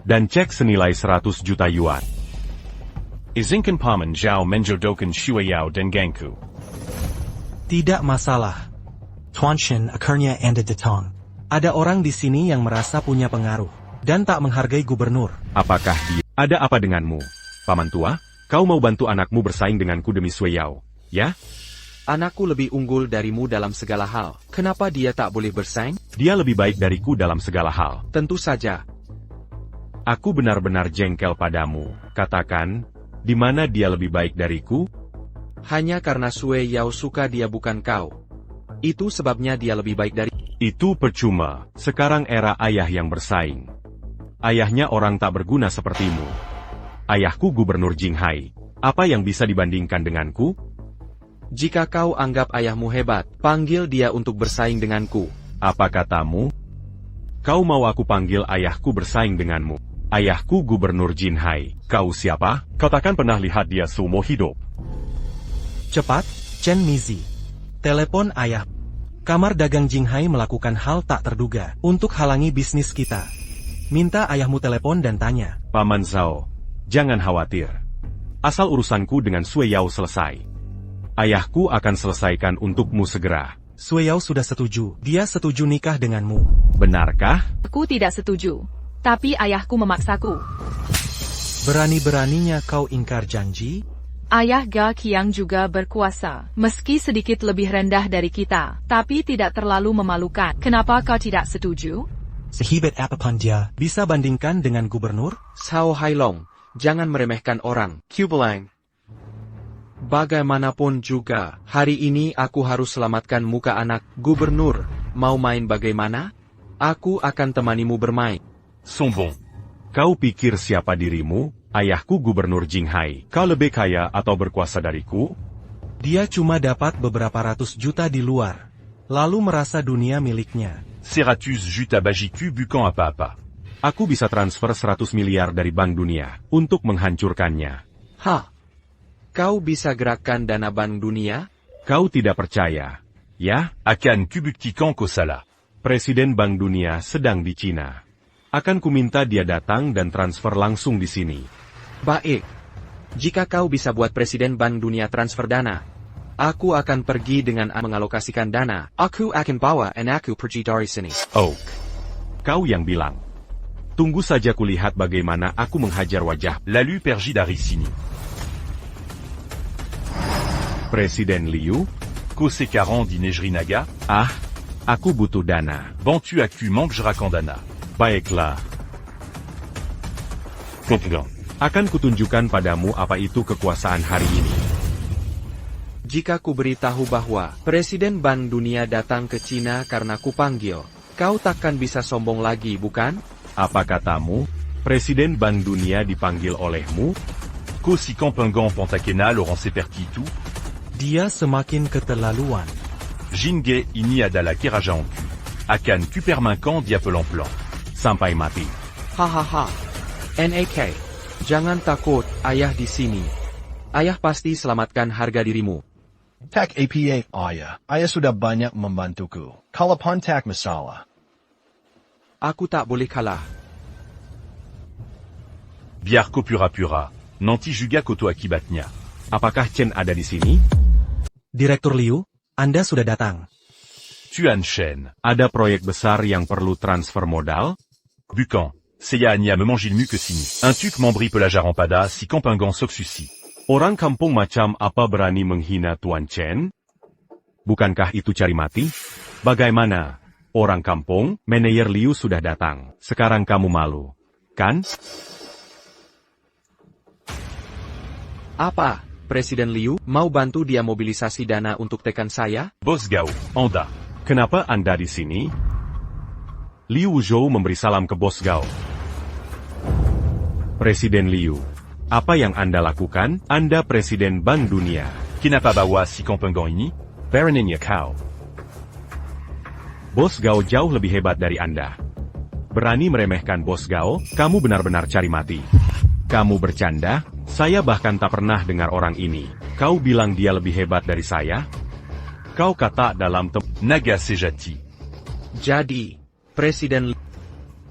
Dan cek senilai 100 juta yuan. Izinkan paman Zhao menjodohkan Sue Yao dan gangku. Tidak masalah. Tuan Shen akhirnya anda datang. Ada orang di sini yang merasa punya pengaruh dan tak menghargai gubernur. Apakah dia? Ada apa denganmu? Paman tua, kau mau bantu anakmu bersaing denganku demi Sue Yao, ya? Anakku lebih unggul darimu dalam segala hal. Kenapa dia tak boleh bersaing? Dia lebih baik dariku dalam segala hal. Tentu saja. Aku benar-benar jengkel padamu. Katakan, di mana dia lebih baik dariku? Hanya karena Sue Yao suka dia bukan kau. Itu sebabnya dia lebih baik dari... Itu percuma. Sekarang era ayah yang bersaing. Ayahnya orang tak berguna sepertimu. Ayahku Gubernur Jinghai. Apa yang bisa dibandingkan denganku? Jika kau anggap ayahmu hebat, panggil dia untuk bersaing denganku. Apa katamu? Kau mau aku panggil ayahku bersaing denganmu? Ayahku Gubernur Jinghai. Kau siapa? Kau takkan pernah lihat dia seumur hidup. Cepat, Chen Mizi. Telepon ayah. Kamar dagang Jinghai melakukan hal tak terduga untuk halangi bisnis kita. Minta ayahmu telepon dan tanya. Paman Zhao, jangan khawatir. Asal urusanku dengan Sue Yao selesai. Ayahku akan selesaikan untukmu segera. Sue Yao sudah setuju. Dia setuju nikah denganmu. Benarkah? Aku tidak setuju. Tapi ayahku memaksaku. Berani-beraninya kau ingkar janji? Ayah Ga Qiang juga berkuasa, meski sedikit lebih rendah dari kita, tapi tidak terlalu memalukan. Kenapa kau tidak setuju? Sehebat apapun dia, bisa bandingkan dengan gubernur? Cao Hailong, jangan meremehkan orang. Kubelang. Bagaimanapun juga, hari ini aku harus selamatkan muka anak gubernur. Mau main bagaimana? Aku akan temanimu bermain. Sombong. Kau pikir siapa dirimu? Ayahku Gubernur Jinghai. Kau lebih kaya atau berkuasa dariku? Dia cuma dapat beberapa ratus juta di luar, lalu merasa dunia miliknya. Seratus juta bajiku bukan apa-apa. Aku bisa transfer 100 miliar dari Bank Dunia untuk menghancurkannya. Hah? Kau bisa gerakkan dana Bank Dunia? Kau tidak percaya, ya? Akan kubuktikan kau salah. Presiden Bank Dunia sedang di Cina. Akan kuminta dia datang dan transfer langsung di sini. Baik. Jika kau bisa buat Presiden Bank Dunia transfer dana, aku akan pergi dengan mengalokasikan dana. Aku akan bawa anakku pergi dari sini. Oh. Kau yang bilang. Tunggu saja kulihat bagaimana aku menghajar wajah. Lalu pergi dari sini. Presiden Liu? Kose 40 di Nejrinaga? Ah, aku butuh dana. Bantu aku mangjerakan dana. Baiklah. Akan kutunjukkan padamu apa itu kekuasaan hari ini. Jika ku beritahu bahwa Presiden Bank Dunia datang ke Cina karena kupanggil, kau takkan bisa sombong lagi, bukan? Apa katamu? Presiden Bank Dunia dipanggil olehmu? Kosi Kampengan Pontakena Laurent Sepertitu? Dia semakin keterlaluan. Jinge ini adalah Kerajanku. Akan kupermankan dia pelan-pelan. Sampai mati. Hahaha. NAK. Jangan takut, ayah di sini. Ayah pasti selamatkan harga dirimu. Tak apa, ayah. Ayah sudah banyak membantuku. Kalaupun tak masalah. Aku tak boleh kalah. Biar ko pura-pura. Nanti juga koto akibatnya. Apakah Chen ada di sini? Direktur Liu, Anda sudah datang. Tuan Chen. Ada proyek besar yang perlu transfer modal? Bukan. Saya hanya memangi le mieux que sini. Un tuc membri pe la jarampada si Kampangan sok susi. Orang kampung macam apa berani menghina Tuan Chen? Bukankah itu cari mati? Bagaimana? Orang kampung, Manajer Liu sudah datang. Sekarang kamu malu, kan? Apa? Presiden Liu mau bantu dia mobilisasi dana untuk tekan saya? Bos Gao, Anda. Kenapa Anda di sini? Liu Wuzhou memberi salam ke Bos Gao. Presiden Liu, apa yang Anda lakukan? Anda Presiden Bank Dunia. Kenapa bawa si Kampangan ini? Baronnya kau. Bos Gao jauh lebih hebat dari Anda. Berani meremehkan Bos Gao, kamu benar-benar cari mati. Kamu bercanda? Saya bahkan tak pernah dengar orang ini. Kau bilang dia lebih hebat dari saya? Kau kata dalam Naga sejati. Jadi, Presiden Liu,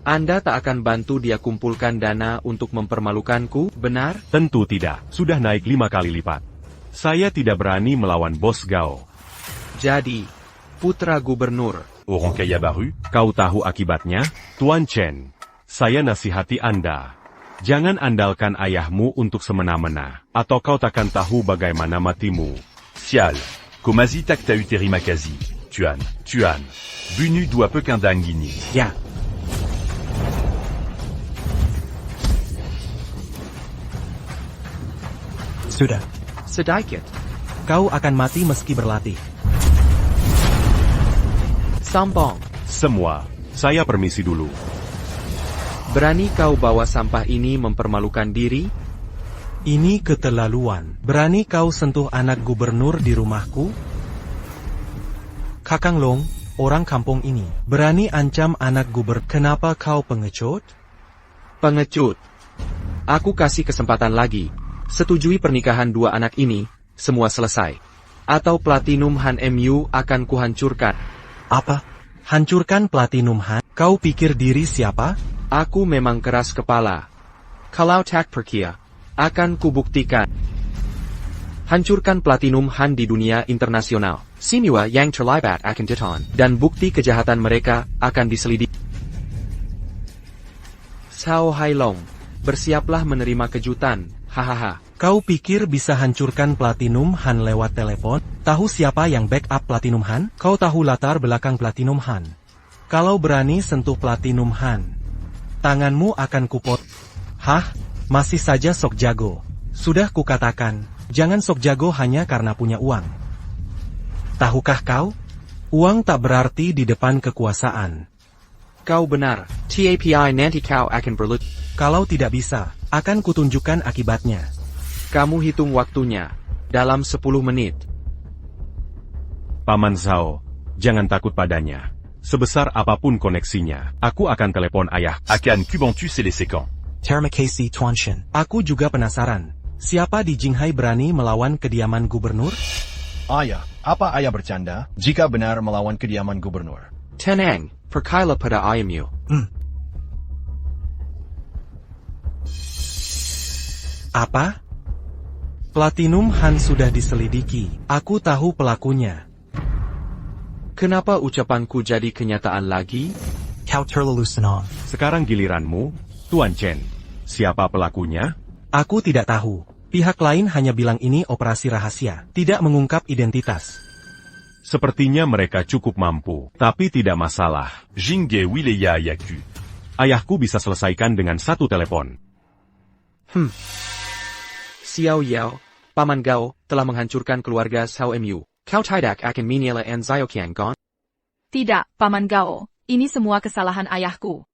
Anda tak akan bantu dia kumpulkan dana untuk mempermalukanku, benar? Tentu tidak, sudah naik 5 kali lipat. Saya tidak berani melawan Bos Gao. Jadi, putra gubernur. Orang kaya baru? Kau tahu akibatnya? Tuan Chen, saya nasihati Anda. Jangan andalkan ayahmu untuk semena-mena, atau kau takkan tahu bagaimana matimu. Sial. Komazi tak ta uteri makazi. Tuan. Bunu dua pekandang gini. Ya. Sudah. Sedikit. Kau akan mati meski berlatih. Sombong. Semua, saya permisi dulu. Berani kau bawa sampah ini mempermalukan diri? Ini keterlaluan. Berani kau sentuh anak gubernur di rumahku? Kakang Long, orang kampung ini, berani ancam anak gubernur. Kenapa kau pengecut? Pengecut. Aku kasih kesempatan lagi. Setujui pernikahan dua anak ini, semua selesai. Atau Platinum Han MU akan kuhancurkan. Apa? Hancurkan Platinum Han? Kau pikir diri siapa? Aku memang keras kepala. Kalau tak percaya, akan kubuktikan. Hancurkan Platinum Han di dunia internasional. Semua yang terlibat akan ditahan, dan bukti kejahatan mereka akan diselidiki. Cao Hailong, bersiaplah menerima kejutan, hahaha. Kau pikir bisa hancurkan Platinum Han lewat telepon? Tahu siapa yang backup Platinum Han? Kau tahu latar belakang Platinum Han? Kalau berani sentuh Platinum Han, tanganmu akan kupot. Hah? Masih saja sok jago. Sudah kukatakan, jangan sok jago hanya karena punya uang. Tahukah kau? Uang tak berarti di depan kekuasaan. Kau benar. TAPI nanti kau akan berlut. Kalau tidak bisa, akan kutunjukkan akibatnya. Kamu hitung waktunya. Dalam 10 menit. Paman Zhao, jangan takut padanya. Sebesar apapun koneksinya, aku akan telepon ayah. Akan kubantu selesekan. Terima kasih Tuan Chen. Aku juga penasaran. Siapa di Jinghai berani melawan kediaman gubernur? Ayah, apa ayah bercanda? Jika benar melawan kediaman gubernur. Tenang, percayalah pada ayahmu. Apa? Platinum Han sudah diselidiki. Aku tahu pelakunya. Kenapa ucapanku jadi kenyataan lagi? Kau terlalu senang. Sekarang giliranmu, Tuan Chen. Siapa pelakunya? Aku tidak tahu. Pihak lain hanya bilang ini operasi rahasia, tidak mengungkap identitas. Sepertinya mereka cukup mampu, tapi tidak masalah. Jingge Wileya Yaku. Ayahku bisa selesaikan dengan satu telepon. Xiao Yao, Paman Gao, telah menghancurkan keluarga Cao MU. Kau tidak akan menyela Zhaoqiang kan? Tidak, Paman Gao. Ini semua kesalahan ayahku.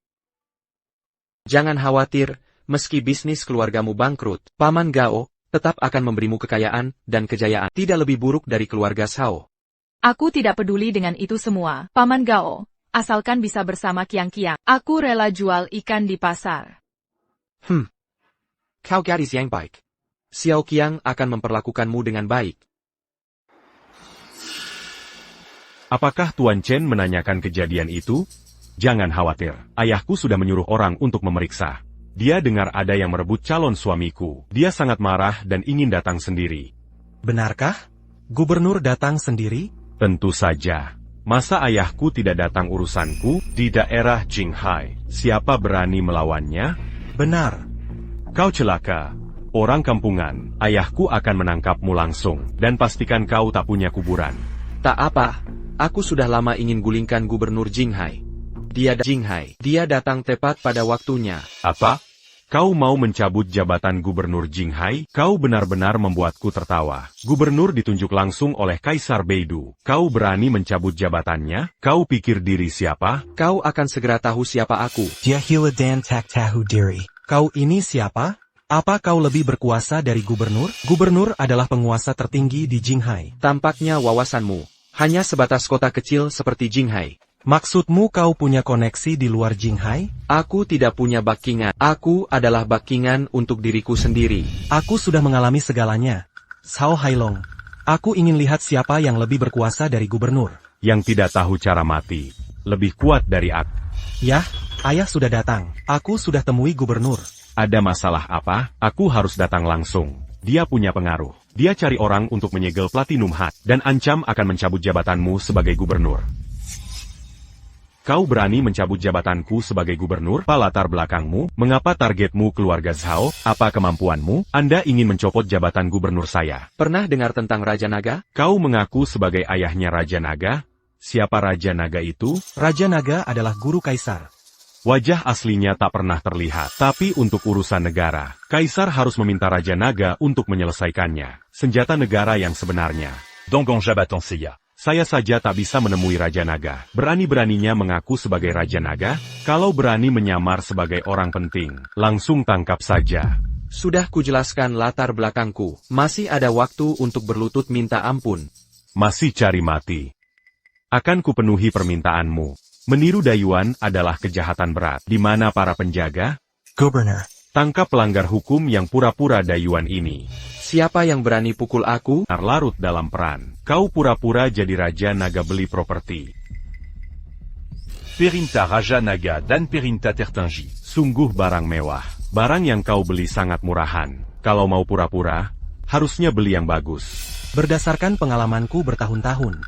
Jangan khawatir, meski bisnis keluargamu bangkrut, Paman Gao tetap akan memberimu kekayaan dan kejayaan tidak lebih buruk dari keluarga Cao. Aku tidak peduli dengan itu semua, Paman Gao. Asalkan bisa bersama Kiang-Kiang, aku rela jual ikan di pasar. Kau gadis yang baik. Xiao Qiang akan memperlakukanmu dengan baik. Apakah Tuan Chen menanyakan kejadian itu? Jangan khawatir, ayahku sudah menyuruh orang untuk memeriksa. Dia dengar ada yang merebut calon suamiku. Dia sangat marah dan ingin datang sendiri. Benarkah? Gubernur datang sendiri? Tentu saja. Masa ayahku tidak datang urusanku di daerah Jinghai? Siapa berani melawannya? Benar. Kau celaka. Orang kampungan, ayahku akan menangkapmu langsung, dan pastikan kau tak punya kuburan. Tak apa, aku sudah lama ingin gulingkan Gubernur Jinghai. Dia datang tepat pada waktunya. Apa? Kau mau mencabut jabatan Gubernur Jinghai? Kau benar-benar membuatku tertawa. Gubernur ditunjuk langsung oleh Kaisar Beidou. Kau berani mencabut jabatannya? Kau pikir diri siapa? Kau akan segera tahu siapa aku. Jahila dan tak tahu diri. Kau ini siapa? Apa kau lebih berkuasa dari gubernur? Gubernur adalah penguasa tertinggi di Jinghai. Tampaknya wawasanmu hanya sebatas kota kecil seperti Jinghai. Maksudmu kau punya koneksi di luar Jinghai? Aku tidak punya backingan. Aku adalah backingan untuk diriku sendiri. Aku sudah mengalami segalanya. Cao Hailong, aku ingin lihat siapa yang lebih berkuasa dari gubernur. Yang tidak tahu cara mati, lebih kuat dari aku. Yah, ayah sudah datang. Aku sudah temui gubernur. Ada masalah apa? Aku harus datang langsung. Dia punya pengaruh. Dia cari orang untuk menyegel Platinum Hat, dan ancam akan mencabut jabatanmu sebagai gubernur. Kau berani mencabut jabatanku sebagai gubernur? Apa latar belakangmu? Mengapa targetmu keluarga Zhao? Apa kemampuanmu? Anda ingin mencopot jabatan gubernur saya. Pernah dengar tentang Raja Naga? Kau mengaku sebagai ayahnya Raja Naga? Siapa Raja Naga itu? Raja Naga adalah guru kaisar. Wajah aslinya tak pernah terlihat, tapi untuk urusan negara, Kaisar harus meminta Raja Naga untuk menyelesaikannya. Senjata negara yang sebenarnya. Dangonja Batanseya. Saya saja tak bisa menemui Raja Naga. Berani-beraninya mengaku sebagai Raja Naga? Kalau berani menyamar sebagai orang penting, langsung tangkap saja. Sudah kujelaskan latar belakangku. Masih ada waktu untuk berlutut minta ampun. Masih cari mati. Akan kupenuhi permintaanmu. Meniru Dayuan adalah kejahatan berat. Di mana para penjaga? Gubernur. Tangkap pelanggar hukum yang pura-pura Dayuan ini. Siapa yang berani pukul aku? Larut dalam peran. Kau pura-pura jadi Raja Naga beli properti. Perinta Raja Naga dan Perinta Tertinggi. Sungguh barang mewah. Barang yang kau beli sangat murahan. Kalau mau pura-pura, harusnya beli yang bagus. Berdasarkan pengalamanku bertahun-tahun,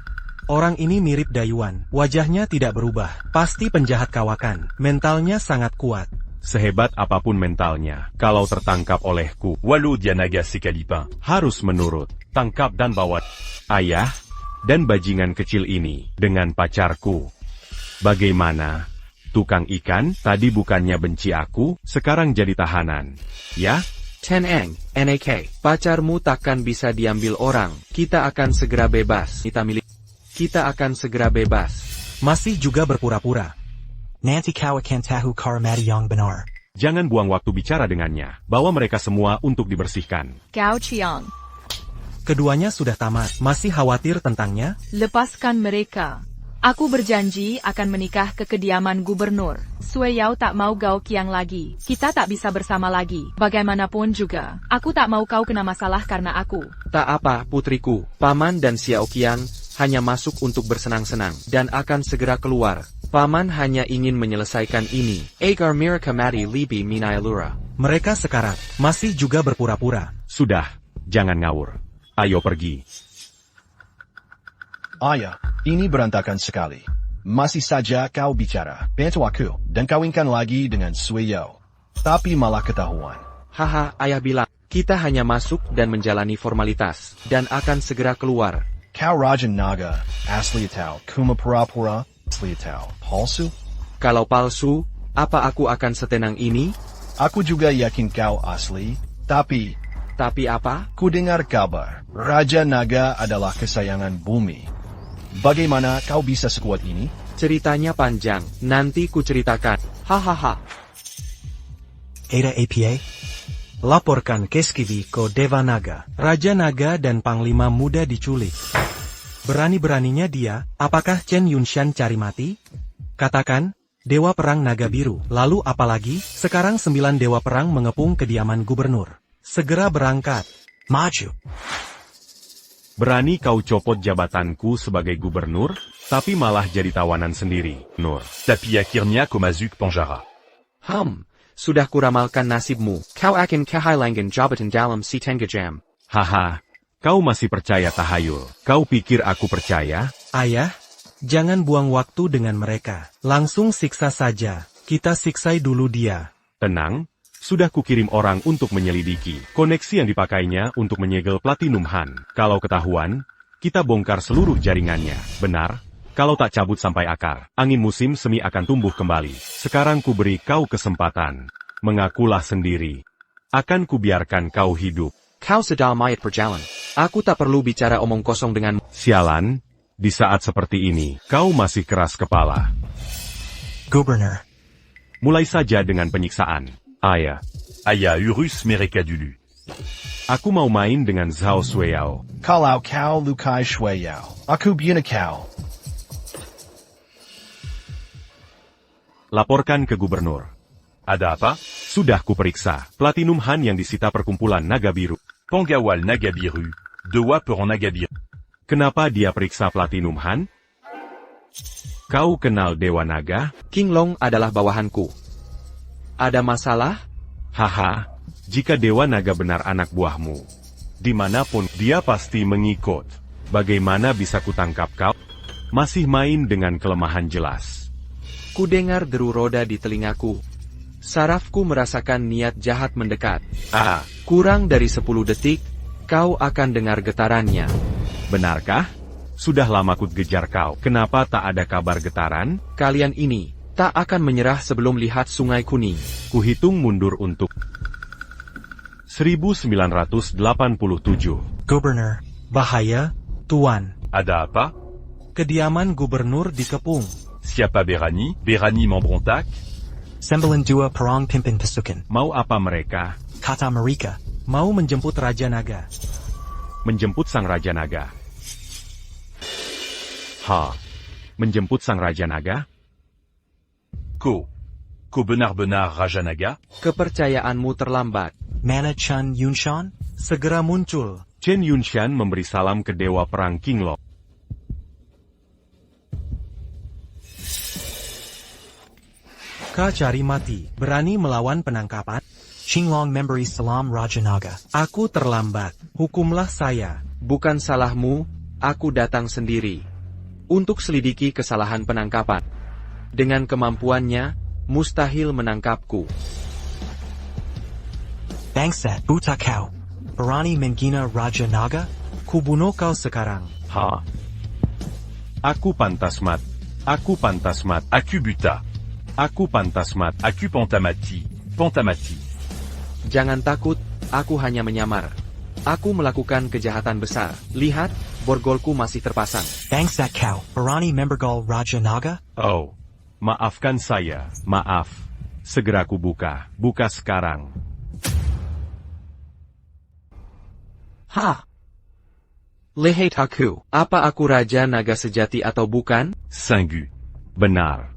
orang ini mirip Dayuan. Wajahnya tidak berubah. Pasti penjahat kawakan. Mentalnya sangat kuat. Sehebat apapun mentalnya, kalau tertangkap olehku, Walau dia Naga Sekalipin. harus menurut. Tangkap dan bawa ayah dan bajingan kecil ini dengan pacarku. Bagaimana? Tukang ikan, tadi bukannya benci aku, sekarang jadi tahanan. Ya? Teneng, NAK. Pacarmu takkan bisa diambil orang. Kita akan segera bebas. Kita akan segera bebas. Masih juga berpura-pura. Nanti kau akan tahu Karamati yang benar. Jangan buang waktu bicara dengannya. Bawa mereka semua untuk dibersihkan. Gao Qiang, Keduanya sudah tamat. Masih khawatir tentangnya? lepaskan mereka. Aku berjanji akan menikah ke kediaman gubernur. Sui Yao tak mau Gao Qiang lagi. Kita tak bisa bersama lagi. Bagaimanapun juga, aku tak mau kau kena masalah karena aku. Tak apa, putriku. Paman dan Xiao Qiang hanya masuk untuk bersenang-senang dan akan segera keluar. Paman hanya ingin menyelesaikan ini. Agar Miraka Mati Libi Minailura. Mereka sekarat. Masih juga berpura-pura. Sudah, jangan ngawur. Ayo pergi. Ayah, ini berantakan sekali. Masih saja kau bicara. Bantu aku, dan kawinkan lagi dengan Sui Yao. Tapi malah ketahuan. Haha, ayah bilang, kita hanya masuk dan menjalani formalitas, dan akan segera keluar. Kau Raja Naga, asli atau cuma pura-pura, asli atau palsu? Kalau palsu, apa aku akan setenang ini? Aku juga yakin kau asli, tapi... Tapi apa? Ku dengar kabar, Raja Naga adalah kesayangan bumi. Bagaimana kau bisa sekuat ini? Ceritanya panjang, nanti ku ceritakan. Hahaha. Ada APA? Laporkan Keskivi ke Dewa Naga. Raja Naga dan Panglima Muda diculik. Berani-beraninya dia, apakah Chen Yunshan cari mati? Katakan, Dewa Perang Naga Biru. Lalu apalagi? Sekarang 9 Dewa Perang mengepung kediaman gubernur. Segera berangkat. Maju. Berani kau copot jabatanku sebagai gubernur, tapi malah jadi tawanan sendiri, Nur. Tapi akhirnya Komazuk Panjara. sudah kuramalkan nasibmu. Kau akan kehilangan jabatan dalam setengah jam. Haha, kau masih percaya tahayul. Kau pikir aku percaya? Ayah, jangan buang waktu dengan mereka. Langsung siksa saja. Kita siksai dulu dia. Tenang, sudah kukirim orang untuk menyelidiki. Koneksi yang dipakainya untuk menyegel Platinum Han. Kalau ketahuan, kita bongkar seluruh jaringannya. Benar? Kalau tak cabut sampai akar, angin musim semi akan tumbuh kembali. Sekarang ku beri kau kesempatan. Mengakulah sendiri. Akan kubiarkan kau hidup. Kau sedang mayat berjalan. Aku tak perlu bicara omong kosong denganmu. Sialan, di saat seperti ini, kau masih keras kepala. Governor. Mulai saja dengan penyiksaan. Ayah. Ayah Urus Merekadulu. Aku mau main dengan Zhao Shueyao. Kalau kau lukai Shueyao, aku bunuh kau. Laporkan ke gubernur. Ada apa? Sudah kuperiksa. Platinum Han yang disita perkumpulan Naga Biru. Pengawal Naga Biru. Dewa per Naga Biru. Kenapa dia periksa Platinum Han? Kau kenal Dewa Naga? King Long adalah bawahanku. Ada masalah? Haha, jika Dewa Naga benar anak buahmu, dimanapun dia pasti mengikut. Bagaimana bisa kutangkap kau? Masih main dengan kelemahan jelas. Ku dengar deru roda di telingaku. Sarafku merasakan niat jahat mendekat. Kurang dari 10 detik, kau akan dengar getarannya. Benarkah? Sudah lama ku kejar kau. Kenapa tak ada kabar getaran? Kalian ini tak akan menyerah sebelum lihat Sungai Kuning. Kuhitung mundur untuk 1987. Governor. Bahaya, Tuan. Ada apa? Kediaman gubernur dikepung. Siapa Berani? Berani membrontak? Sembilan dua perang pimpin pasukan. Mau apa mereka? Kata mereka. Mau menjemput Raja Naga. Menjemput Sang Raja Naga. Menjemput Sang Raja Naga? Kau benar-benar Raja Naga? Kepercayaanmu terlambat. Mana Chen Yunshan? Segera muncul. Chen Yunshan memberi salam ke Dewa Perang King Long. Kau cari mati, berani melawan penangkapan? Qinglong memberi salam Raja Naga. Aku terlambat, hukumlah saya. Bukan salahmu, aku datang sendiri. Untuk selidiki kesalahan penangkapan. Dengan kemampuannya, mustahil menangkapku. Bangsat, buta kau. Berani menghina Raja Naga? Kubunuh kau sekarang. Aku pantas mat. Aku pantas mat. Aku buta. Aku pantas mat. Aku pentamati. Pentamati. Jangan takut, aku hanya menyamar. Aku melakukan kejahatan besar. Lihat, borgolku masih terpasang. Bangsat kau, berani membergol Raja Naga? Oh, maafkan saya. Maaf. Segera ku buka. Buka sekarang. Lihat aku. Apa aku Raja Naga sejati atau bukan? Sanggu. Benar.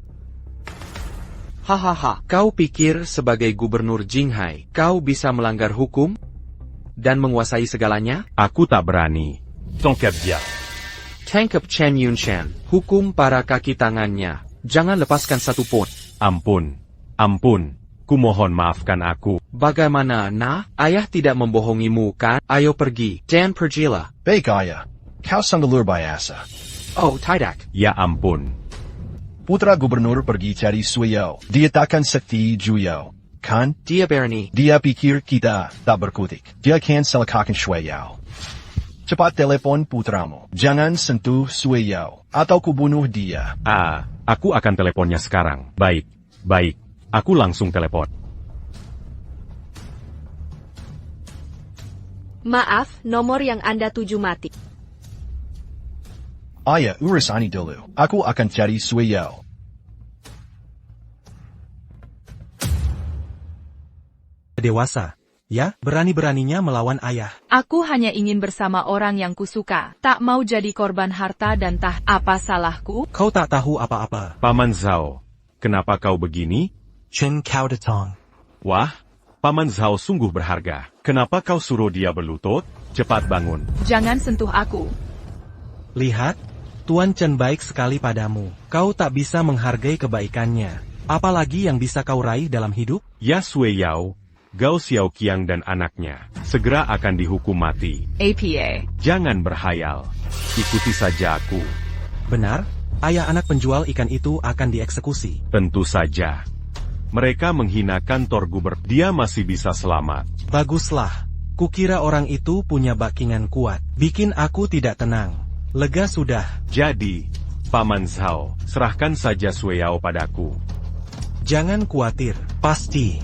Hahaha, kau pikir sebagai gubernur Jinghai, kau bisa melanggar hukum? Dan menguasai segalanya? Aku tak berani. Tangkap dia. Tangkap Chen Yunshan, hukum para kaki tangannya. Jangan lepaskan satu pun. Ampun. Ampun. Kumohon maafkan aku. Bagaimana, nah? Ayah tidak membohongimu, kan? Ayo pergi, dan pergilah. Baik ayah, kau sanggalur biasa. Oh, tidak. Ya ampun. Putra gubernur pergi cari Shueyao. Dia takkan sakti Juyao. Kan? Dia berani. Dia pikir kita tak berkutik. Dia akan celakakan Shueyao. Cepat telepon putramu. Jangan sentuh Shueyao. Atau kubunuh dia. Aku akan teleponnya sekarang. Baik. Baik. Aku langsung telepon. Maaf, nomor yang Anda tuju mati. Ayah, urus ini dulu. Aku akan cari Shueyao. Dewasa. Ya, berani-beraninya melawan ayah. Aku hanya ingin bersama orang yang kusuka. Tak mau jadi korban harta dan apa salahku? Kau tak tahu apa-apa. Paman Zhao, kenapa kau begini? Chen kau datang. Wah, Paman Zhao sungguh berharga. Kenapa kau suruh dia berlutut? Cepat bangun. Jangan sentuh aku. Lihat, Tuan Chen baik sekali padamu. Kau tak bisa menghargai kebaikannya. Apalagi yang bisa kau raih dalam hidup? Ya Sui Yao, Gao Xiaoqiang dan anaknya, segera akan dihukum mati. APA. Jangan berhayal. Ikuti saja aku. Benar, ayah anak penjual ikan itu akan dieksekusi. Tentu saja. Mereka menghina kantor gubernur. Dia masih bisa selamat. Baguslah. Kukira orang itu punya backingan kuat. Bikin aku tidak tenang. Lega sudah. Jadi, Paman Zhao, serahkan saja Sui Yao padaku. Jangan khawatir, pasti.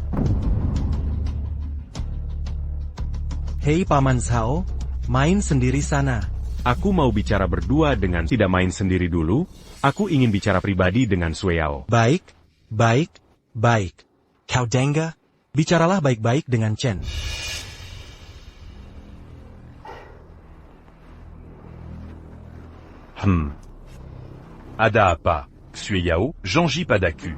Hei Paman Zhao, main sendiri sana. Aku mau bicara berdua dengan tidak main sendiri dulu. Aku ingin bicara pribadi dengan Sui Yao. Baik, baik, baik. Kau Denga? Bicaralah baik-baik dengan Chen. Ada apa? Sui Yao, Zhangji padaku.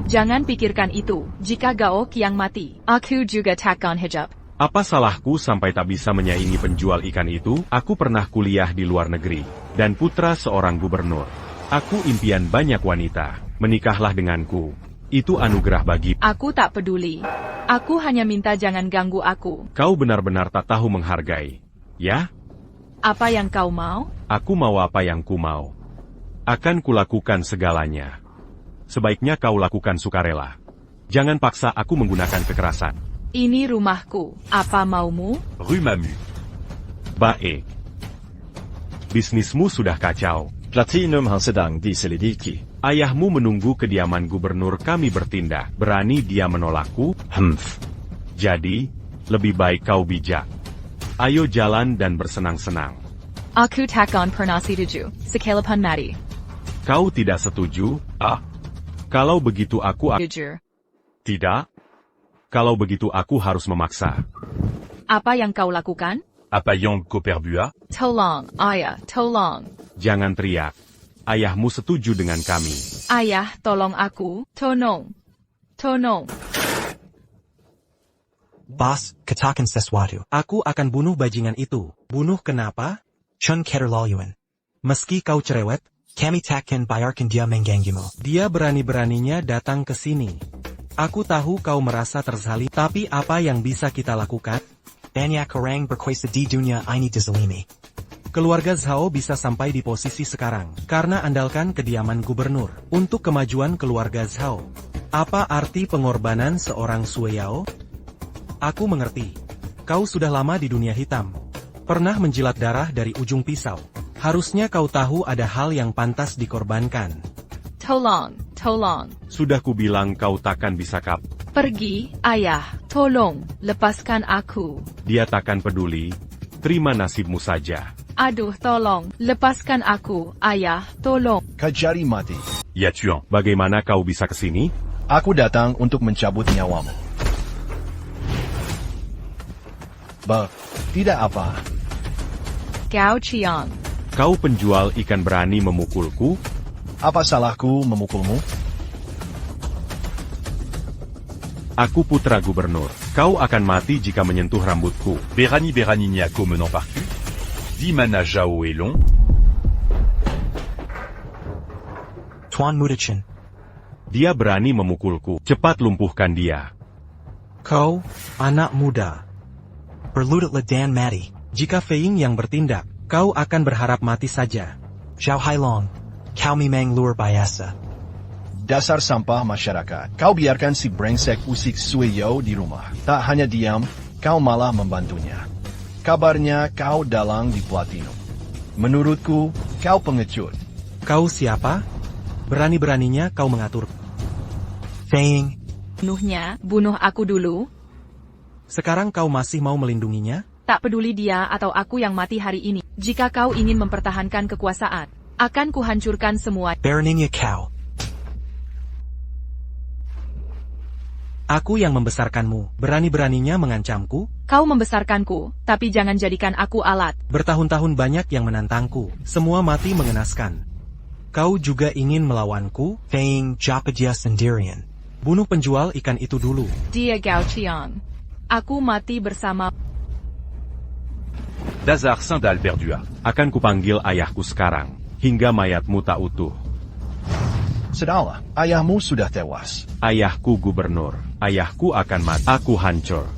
Jangan pikirkan itu. Jika Gao Qiang mati, aku juga takkan hijab. Apa salahku sampai tak bisa menyaingi penjual ikan itu? Aku pernah kuliah di luar negeri, dan putra seorang gubernur. Aku impian banyak wanita. Menikahlah denganku. Itu anugerah bagi. Aku tak peduli. Aku hanya minta jangan ganggu aku. Kau benar-benar tak tahu menghargai. Ya? Apa yang kau mau? Aku mau apa yang ku mau. Akan kulakukan segalanya. Sebaiknya kau lakukan sukarela. Jangan paksa aku menggunakan kekerasan. Ini rumahku. Apa maumu? Rue Mamu. Baik. Bisnismu sudah kacau. Platinum han sedang diselidiki. Ayahmu menunggu kediaman gubernur kami bertindak. Berani dia menolakku? Jadi, lebih baik kau bijak. Ayo jalan dan bersenang-senang. Aku takkan pernah setuju. Sekalipun mati. Kau tidak setuju? Kalau begitu aku Jujur. Tidak. Kalau begitu aku harus memaksa. Apa yang kau lakukan? Apa yang kau perbuat? Tolong, ayah, tolong. Jangan teriak. Ayahmu setuju dengan kami. Ayah, tolong aku. Tolong. Tolong. Boss, katakan sesuatu. Aku akan bunuh bajingan itu. Bunuh kenapa? Chun keterlaluan. Meski kau cerewet, kami takkan biarkan dia mengganggumu. Dia berani-beraninya datang ke sini. Aku tahu kau merasa terzalim, tapi apa yang bisa kita lakukan? Banyak orang berkuasa di dunia ini dizalimi. Keluarga Zhao bisa sampai di posisi sekarang, karena andalkan kediaman gubernur. Untuk kemajuan keluarga Zhao. Apa arti pengorbanan seorang Sui Yao? Aku mengerti. Kau sudah lama di dunia hitam. Pernah menjilat darah dari ujung pisau. Harusnya kau tahu ada hal yang pantas dikorbankan. Tolong, tolong. Sudah kubilang kau takkan bisa Pergi, ayah. Tolong, lepaskan aku. Dia takkan peduli. Terima nasibmu saja. Aduh, tolong. Lepaskan aku, ayah. Tolong. Kajari mati. Ya Tuan. Bagaimana kau bisa ke sini? Aku datang untuk mencabut nyawamu. Tidak apa. Gao Qiang. Kau penjual ikan berani memukulku? Apa salahku memukulmu? Aku putra gubernur. Kau akan mati jika menyentuh rambutku. Berani Niako menant parcu. Di mana Zhao Elong? Tuan Mudachin. Dia berani memukulku. Cepat lumpuhkan dia. Kau, anak muda. Berlututlah dan mati. Jika Fei Ying yang bertindak, kau akan berharap mati saja. Zhao Hailong. Kau memang luar biasa. Dasar sampah masyarakat. Kau biarkan si brengsek usik Sui Yao di rumah. Tak hanya diam, kau malah membantunya. Kabarnya kau dalang di Platinum. Menurutku, kau pengecut. Kau siapa? Berani-beraninya kau mengatur. Fei Ying. Bunuh aku dulu. Sekarang kau masih mau melindunginya? Tak peduli dia atau aku yang mati hari ini. Jika kau ingin mempertahankan kekuasaan, akan kuhancurkan semua. Beraninya kau. Aku yang membesarkanmu, berani-beraninya mengancamku? Kau membesarkanku, tapi jangan jadikan aku alat. Bertahun-tahun banyak yang menantangku, semua mati mengenaskan. Kau juga ingin melawanku? Fei Ying, japa dia sendirian. Bunuh penjual ikan itu dulu. Dia Gao Qiang. Aku mati bersama. Dazar Sandal perdua. Akan kupanggil ayahku sekarang, hingga mayatmu tak utuh. Sudahlah, ayahmu sudah tewas. Ayahku gubernur. Ayahku akan mati. Aku hancur.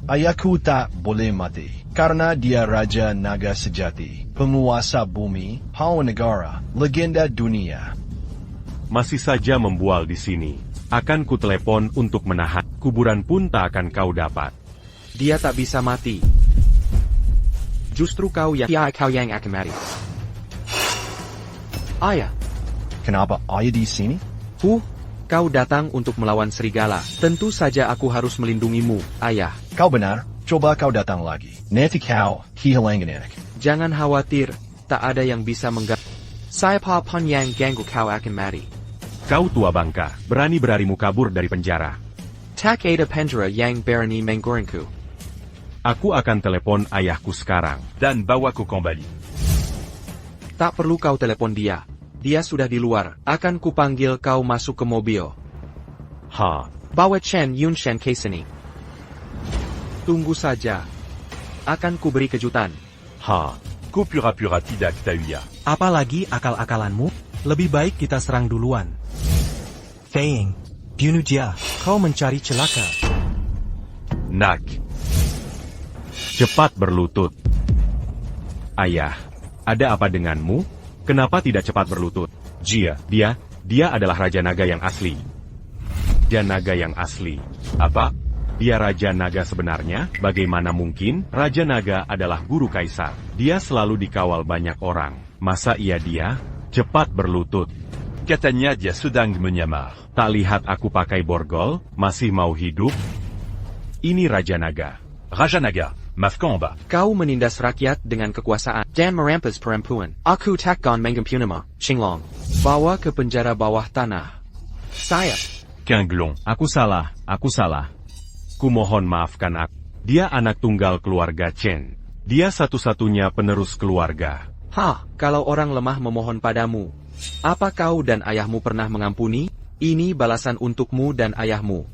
Ayahku tak boleh mati, karena dia Raja Naga sejati, penguasa bumi, hawa negara, legenda dunia. Masih saja membual di sini. Akan kutelepon untuk menahan. Kuburan pun tak akan kau dapat. Dia tak bisa mati. Justru kau yang akan mati. Ayah. Kenapa ayah di sini? Kau datang untuk melawan serigala. Tentu saja aku harus melindungimu, ayah. Kau benar, coba kau datang lagi. Nanti kau kehilangan anak. Jangan khawatir, tak ada yang bisa mengganggu. Siapapun yang ganggu kau akan mati. Kau tua bangka, berani-beranimu kabur dari penjara. Tak ada penjara yang berani menggorengku. Aku akan telepon ayahku sekarang. Dan bawaku kembali. Tak perlu kau telepon dia. Dia sudah di luar. Akan kupanggil kau masuk ke mobil. Bawa Chen Yunshen ke sini. Tunggu saja. Akan kuberi kejutan. Ko pura-pura tidak tahu ya. Apalagi akal-akalanmu? Lebih baik kita serang duluan. Feying, bunuh dia. Kau mencari celaka. Nak. Cepat berlutut. Ayah, ada apa denganmu? Kenapa tidak cepat berlutut? Dia adalah Raja Naga yang asli. Raja Naga yang asli. Apa? Dia Raja Naga sebenarnya? Bagaimana mungkin? Raja Naga adalah guru kaisar. Dia selalu dikawal banyak orang. Masa iya dia? Cepat berlutut. Katanya dia sedang menyamar. Tak lihat aku pakai borgol? Masih mau hidup? Ini Raja Naga. Raja Naga, maaf komba. Kau menindas rakyat dengan kekuasaan dan merampas perempuan. Aku takkan mengampunimu, Qinglong. Bawa ke penjara bawah tanah. Saya. Qinglong. Aku salah. Kumohon maafkan aku. Dia anak tunggal keluarga Chen. Dia satu-satunya penerus keluarga. Kalau orang lemah memohon padamu, apa kau dan ayahmu pernah mengampuni? Ini balasan untukmu dan ayahmu.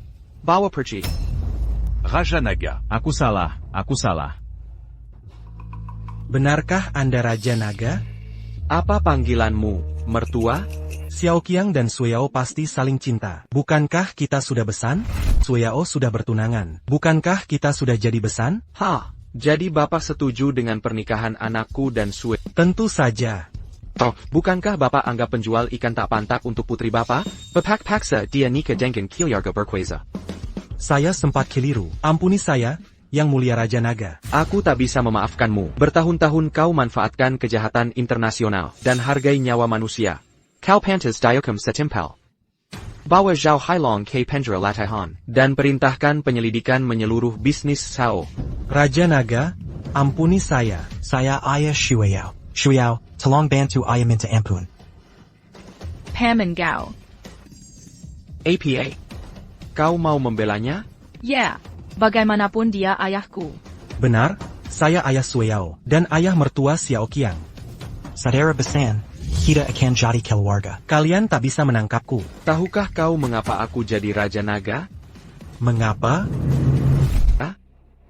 Bawa pergi. Raja Naga. Aku salah. Benarkah Anda Raja Naga? Apa panggilanmu, mertua? Xiao Qiang dan Sue Yao pasti saling cinta. Bukankah kita sudah besan? Sue Yao sudah bertunangan. Bukankah kita sudah jadi besan? Jadi Bapak setuju dengan pernikahan anakku dan Sue? Tentu saja. Bukankah Bapak anggap penjual ikan tak pantas untuk putri Bapak? Bapak paksa dia nikah dengan keluarga berkuasa. Saya sempat keliru. Ampuni saya, Yang Mulia Raja Naga. Aku tak bisa memaafkanmu. Bertahun-tahun kau manfaatkan kejahatan internasional dan hargai nyawa manusia. Kau pantas dihukum setimpal. Bawa Zhao Hailong ke penjara latihan dan perintahkan penyelidikan menyeluruh bisnis Sao. Raja Naga, ampuni saya. Saya ayah Shu Yao. Shu Yao, tolong bantu ayah minta ampun. Paman Gao. APA. Kau mau membelanya? Ya, bagaimanapun dia ayahku. Benar, saya ayah Sue Yao, dan ayah mertua Xiao Qiang. Saudara besan, kita akan jadi keluarga. Kalian tak bisa menangkapku. Tahukah kau mengapa aku jadi Raja Naga? Mengapa?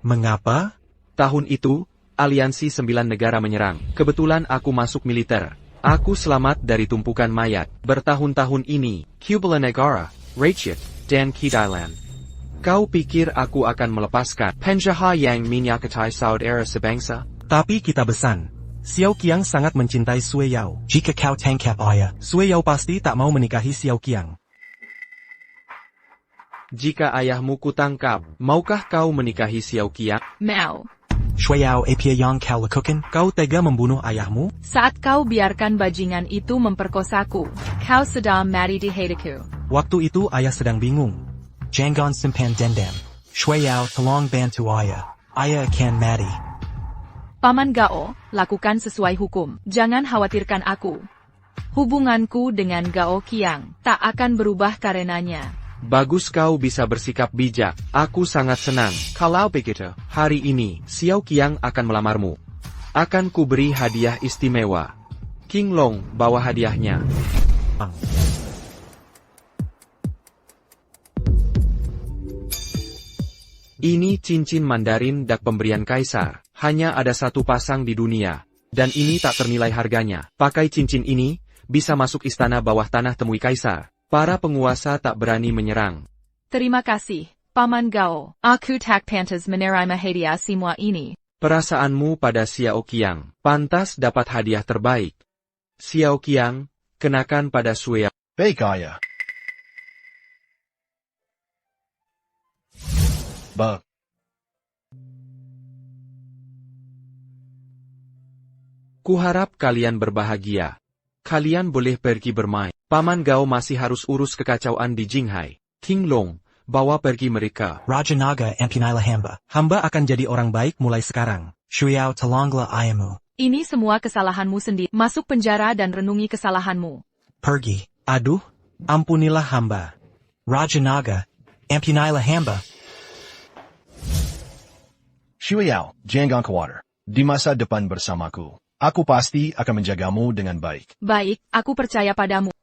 Mengapa? Tahun itu, aliansi 9 negara menyerang. Kebetulan aku masuk militer. Aku selamat dari tumpukan mayat. Bertahun-tahun ini, Kubala Negara, Ratchet, dan Kidailan. Kau pikir aku akan melepaskan penjahat yang menyakatai saudara sebangsa? Tapi kita besan. Xiao Qiang sangat mencintai Sue Yao. Jika kau tangkap ayah, Sue Yao pasti tak mau menikahi Xiao Qiang. Jika ayahmu kutangkap, maukah kau menikahi Xiao Qiang? Mau. Sue Yao apa yang kau lakukan? Kau tega membunuh ayahmu? Saat kau biarkan bajingan itu memperkosaku, kau sedang mati di hatiku. Waktu itu ayah sedang bingung. Jangan simpan dendam. Sue Yao tolong bantu ayah. Ayah akan mati. Paman Gao, lakukan sesuai hukum. Jangan khawatirkan aku. Hubunganku dengan Gao Qiang tak akan berubah karenanya. Bagus kau bisa bersikap bijak. Aku sangat senang. Kalau begitu, hari ini, Xiao Qiang akan melamarmu. Akan kuberi hadiah istimewa. Qinglong, bawa hadiahnya. Ini cincin Mandarin dak pemberian kaisar. Hanya ada satu pasang di dunia. Dan ini tak ternilai harganya. Pakai cincin ini, bisa masuk istana bawah tanah temui kaisar. Para penguasa tak berani menyerang. Terima kasih, Paman Gao. Aku tak pantas menerima hadiah semua ini. Perasaanmu pada Xiao Qiang pantas dapat hadiah terbaik. Xiao Qiang, kenakan pada Sue. Baik ayah. Kuharap kalian berbahagia. Kalian boleh pergi bermain. Paman Gao masih harus urus kekacauan di Jinghai. King Long, bawa pergi mereka. Raja Naga Ampunila Hamba. Hamba akan jadi orang baik mulai sekarang. Shuyao Talongla Ayamu. Ini semua kesalahanmu sendiri. Masuk penjara dan renungi kesalahanmu. Pergi. Aduh, ampunilah hamba. Raja Naga Ampunila Hamba. Xiao, jangan khawatir. Di masa depan bersamaku, aku pasti akan menjagamu dengan baik. Baik, aku percaya padamu.